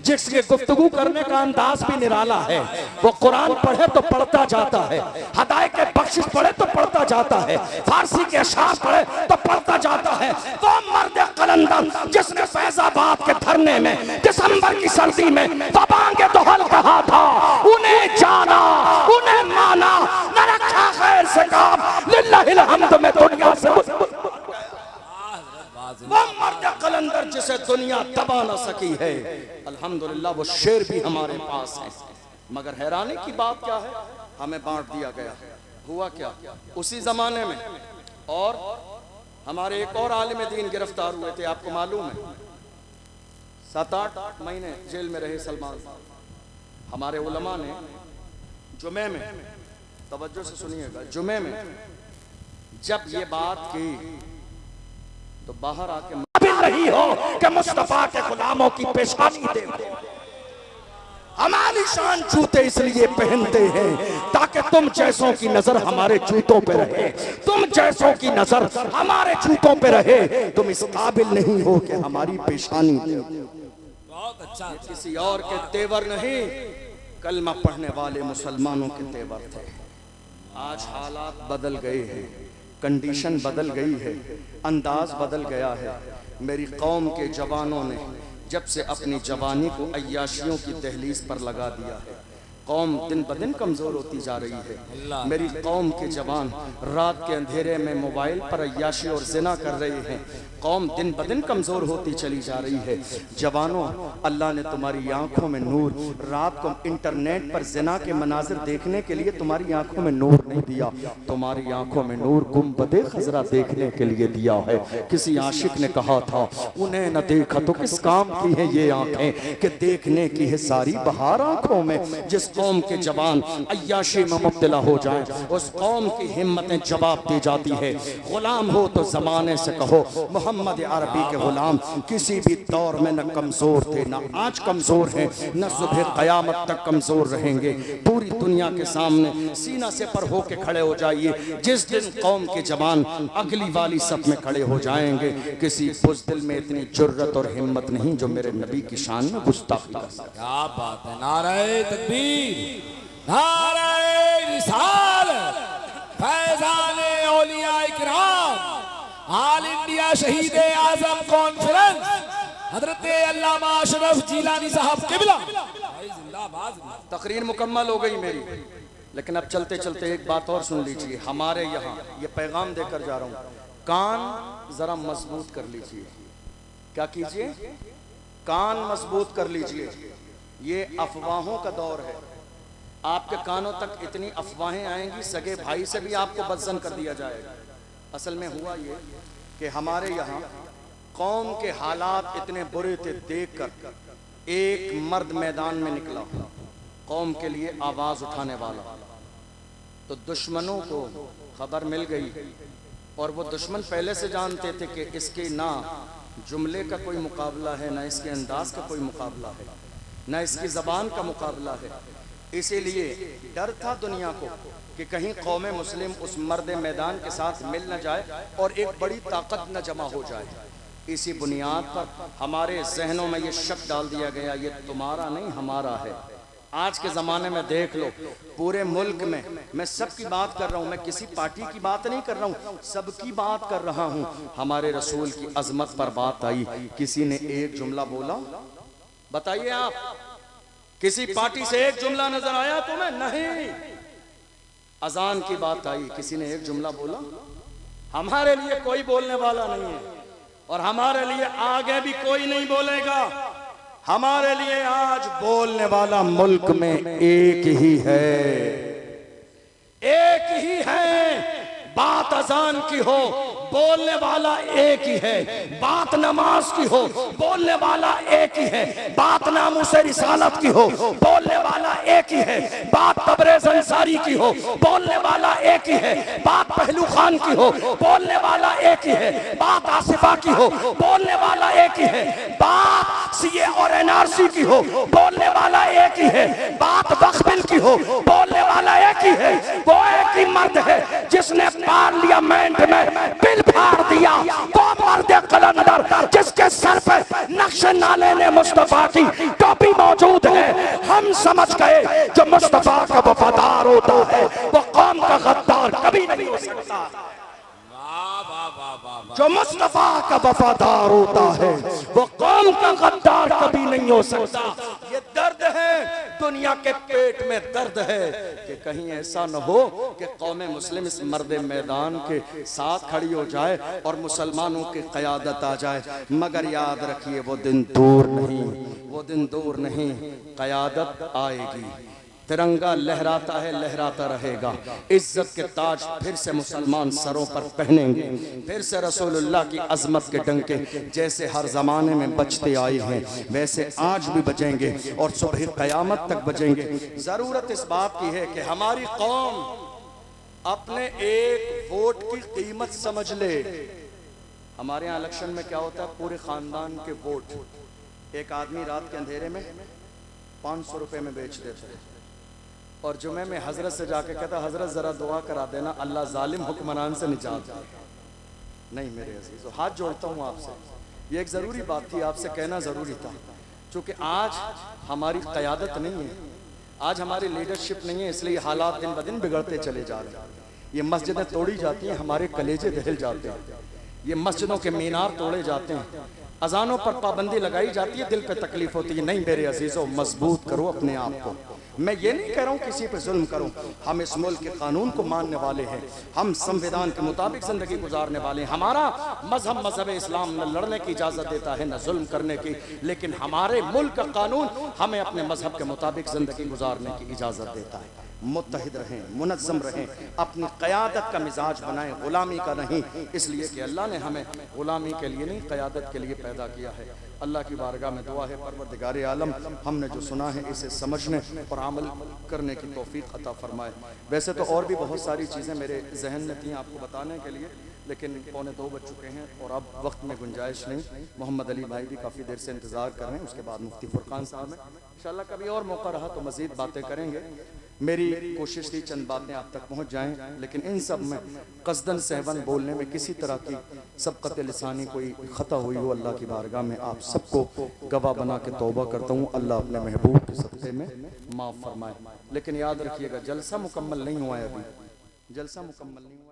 जिसके गुफ्तगू करने का अंदाज भी निराला है। वो कुरान पढ़े तो पढ़ता जाता है, हदायत के बख्शिश पढ़े तो पढ़ता जाता है, फारसी के अशार पढ़े तो पढ़ता जाता है। वो मर्द कलंदर जिसने फैजाबाद के धरने में दिसंबर की सर्दी में तबांगे दोहल कहा था, उन्हें जाना, उन्हें माना, न रखा खैर से काम, लिल्लाहिल हम्द में दुनिया से वो मर्द कलंदर जिसे दुनिया दबा न सकी है। अल्हम्दुलिल्लाह वो शेर भी हमारे पास है। मगर हैरानी की बात क्या है, हमें बांट दिया गया। हुआ क्या, उसी जमाने में और हमारे एक और आलिम दीन गिरफ्तार हुए थे। आपको मालूम है 7-8 महीने जेल में रहे सलमान। हमारे उलमा ने जुमे में, तवज्जो से सुनिएगा, जुमे में जब ये बात की तो बाहर आके काबिल नहीं हो कि मुस्तफा के गुलामों की पेशानी दे। हमारी शान जूते इसलिए पहनते हैं ताकि तुम जैसों की नजर हमारे जूतों पे रहे, तुम जैसों की नजर हमारे जूतों पे रहे। तुम इस काबिल नहीं हो कि हमारी पेशानी दे। बहुत अच्छा। किसी और के तेवर नहीं, कलमा पढ़ने वाले मुसलमानों के तेवर थे। आज हालात बदल गए हैं, कंडीशन बदल गई है, अंदाज बदल गया है। मेरी कौम के जवानों ने जब से अपनी जवानी को अय्याशियों की दहलीज पर लगा दिया है, कौम दिन ब दिन कमज़ोर होती जा रही है। मेरी कौम के जवान रात के अंधेरे में मोबाइल पर अय्याशी और ज़िना कर रहे हैं। कौम दिन ब दिन कमज़ोर होती चली जा रही है। जवानों, अल्लाह ने तुम्हारी आंखों में नूर, रात को इंटरनेट पर ज़िना के मनाजिर देखने के लिए तुम्हारी आंखों में नूर नहीं दिया, तुम्हारी आंखों में नूर गुंबदे खजरा देखने के लिए दिया है। किसी आशिक ने कहा था, उन्हें न देखा तो किस काम की है ये आंखें कि देखने की है सारी बहार आंखों में। जिस कौम के जवान अय्याशी में मुब्तला हो जाए, उस कौम की हिम्मतें जवाब दी जाती है। गुलाम हो तो जमाने से कहो मोहम्मद अरबी के गुलाम किसी भी दौर में न कमजोर थे, न आज कमजोर हैं, न सुबह कयामत तक कमजोर रहेंगे। पूरी दुनिया के सामने सीना से पर होके खड़े हो जाइए। जिस दिन कौम के जवान अगली वाली सब में खड़े हो जाएंगे, किसी बुज़दिल में इतनी जुर्रत और हिम्मत नहीं जो मेरे नबी की शान में गुस्ताखी कर सके। क्या बात है, नारे तकबीर, नारे रिसालत, फैज़ाने औलिया इकराम, ऑल इंडिया शहीद आजम कॉन्फ्रेंस हजरत अल्लामा अशरफ जिलानी साहब किबला जिंदाबाद। तकरीर मुकम्मल हो गई मेरी, लेकिन अब चलते चलते एक बात और सुन लीजिए। हमारे यहाँ ये पैगाम देकर जा रहा हूँ, कान जरा मजबूत कर लीजिए। क्या कीजिए? कान मजबूत कर लीजिए। ये अफवाहों का दौर है। आपके कानों तक इतनी अफवाहें आएंगी, सगे भाई से भी आपको बदजन कर दिया जाएगा। असल में हुआ ये कि हमारे यहाँ कौम के हालात इतने बुरे थे, देखकर एक मर्द मैदान में निकला कौम के लिए आवाज उठाने वाला। तो दुश्मनों को खबर मिल गई, और वो दुश्मन पहले से जानते थे कि इसके ना जुमले का कोई मुकाबला है, ना इसके अंदाज का कोई मुकाबला है, ना इसकी ज़बान का मुकाबला है। इसीलिए डर था दुनिया को कि कहीं कौम मुस्लिम उस मर्द मैदान के साथ मिल न जाए और एक बड़ी ताकत न जमा हो जाए। इसी बुनियाद पर हमारे जहनों में ये शक डाल दिया गया, ये तुम्हारा नहीं हमारा है। आज के ज़माने में देख लो, पूरे मुल्क में, मैं सबकी बात कर रहा हूँ, मैं किसी पार्टी की बात नहीं कर रहा हूँ, सबकी बात कर रहा हूँ। हमारे रसूल की अजमत पर बात आई, किसी ने एक जुमला बोला? बताइए आप, किसी पार्टी से एक जुमला नजर आया तुम्हें? नहीं। अजान की बात आई, किसी ने एक जुमला बोला? हमारे लिए कोई बोलने वाला नहीं है, और हमारे लिए आगे भी कोई नहीं बोलेगा। हमारे लिए आज बोलने वाला मुल्क में एक ही है, एक ही है। बात अजान की हो, बोलने वाला एक ही है। बात नमाज की हो, बोलने वाला एक ही है। बात नामुस रिसालत की हो, बोलने वाला एक ही है। बात तबरेज़ अंसारी की हो, बोलने वाला एक ही है। बात पहलू खान की हो, बोलने वाला एक ही है। बात आसिफा की हो, बोलने वाला एक ही है। बात सीए और एनआरसी की हो, बोलने वाला एक ही है। बात वक्फ बिल की हो, बोलने वाला एक ही है। वो एक ही मर्द है जिसने पार्लियामेंट में बिल फाड़ दिया। वो मर्द कलंदर जिसके सर पर नक्श नाले ने मुस्तफा की टोपी मौजूद है। हम समझ गए जो मुस्तफा का वफादार होता है वो कौम का गद्दार कभी नहीं हो सकता। जो मुस्तफा का वफादार होता है वो कौम का गद्दार कभी नहीं हो सकता। ये दर्द है, दुनिया के पेट में दर्द है कि कहीं ऐसा न हो कि कौमे मुस्लिम इस मर्द मैदान के साथ खड़ी हो जाए और मुसलमानों की क़यादत आ जाए। मगर याद रखिए वो दिन दूर नहीं, वो दिन दूर नहीं, क़यादत आएगी। तिरंगा लहराता है, लहराता रहेगा। इज्जत के ताज फिर से मुसलमान सरों पर पहनेंगे। फिर से रसूलुल्लाह की अजमत के डंके जैसे हर जमाने में बजते आए हैं वैसे आज भी बजेंगे और सुबह क़यामत तक बजेंगे। ज़रूरत इस बात की है कि हमारी कौम अपने एक वोट की कीमत समझ ले। हमारे यहाँ इलेक्शन में क्या होता है, पूरे ख़ानदान के वोट एक आदमी रात के अंधेरे में 500 रुपये में बेच देता है और जुमे में हजरत से जाके कहता हजरत जरा दुआ करा देना अल्लाह जालिम हुक्मरान से निजात दे। नहीं मेरे अजीज़ों, हाथ जोड़ता हूँ आपसे, ये एक ज़रूरी बात थी, आपसे कहना ज़रूरी था। क्योंकि आज हमारी क़यादत नहीं है, आज हमारी लीडरशिप नहीं है, इसलिए हालात दिन ब दिन बिगड़ते चले जा रहे हैं। ये मस्जिदें तोड़ी जाती हैं, हमारे कलेजे दहल जाते हैं। ये मस्जिदों के मीनार तोड़े जाते हैं, अजानों पर पाबंदी लगाई जाती है, दिल पे तकलीफ होती है। नहीं मेरे अजीज़ों, मजबूत करो अपने आप को। मैं ये नहीं कह रहा हूँ किसी पे जुल्म करूँ, हम इस मुल्क के कानून को मानने वाले हैं, हम संविधान के मुताबिक ज़िंदगी गुजारने वाले हैं। हमारा मजहब इस्लाम न लड़ने की इजाज़त देता है न जुल्म करने की, लेकिन हमारे मुल्क का कानून हमें अपने मजहब के मुताबिक ज़िंदगी गुजारने की इजाज़त देता है। मुत्तहिद रहें, मुनज़्ज़म रहें, अपनी क़यादत का मिजाज बनाएं, ग़ुलामी का नहीं। इसलिए कि अल्लाह ने हमें ग़ुलामी के लिए नहीं, क़यादत के लिए पैदा किया है। अल्लाह की बारगाह में दुआ है, परवरदिगार आलम हमने जो सुना है इसे समझने और अमल करने की तौफीक अता फरमाए। वैसे तो और भी बहुत सारी चीज़ें मेरे जहन में थी आपको बताने के लिए, लेकिन 1:45 बज चुके हैं और अब वक्त में गुंजाइश नहीं। मोहम्मद अली भाई भी काफ़ी देर से इंतज़ार कर रहे हैं, उसके बाद मुफ्ती फुरकान साहब हैं। इंशाअल्लाह कभी और मौका रहा तो मज़ीद बातें करेंगे। मेरी कोशिश थी चंद बातें आप तक पहुंच जाएं, लेकिन इन सब में कसदन सहवन बोलने में किसी तरह की सबक़त लिसानी कोई ख़ता हुई हो, अल्लाह की बारगाह में आप सबको गवाह बना के तौबा करता हूँ। अल्लाह अपने महबूब के सदक़े में माफ़ फरमाए। लेकिन याद रखिएगा, जलसा मुकम्मल नहीं हुआ है, अभी जलसा मुकम्मल नहीं हुआ।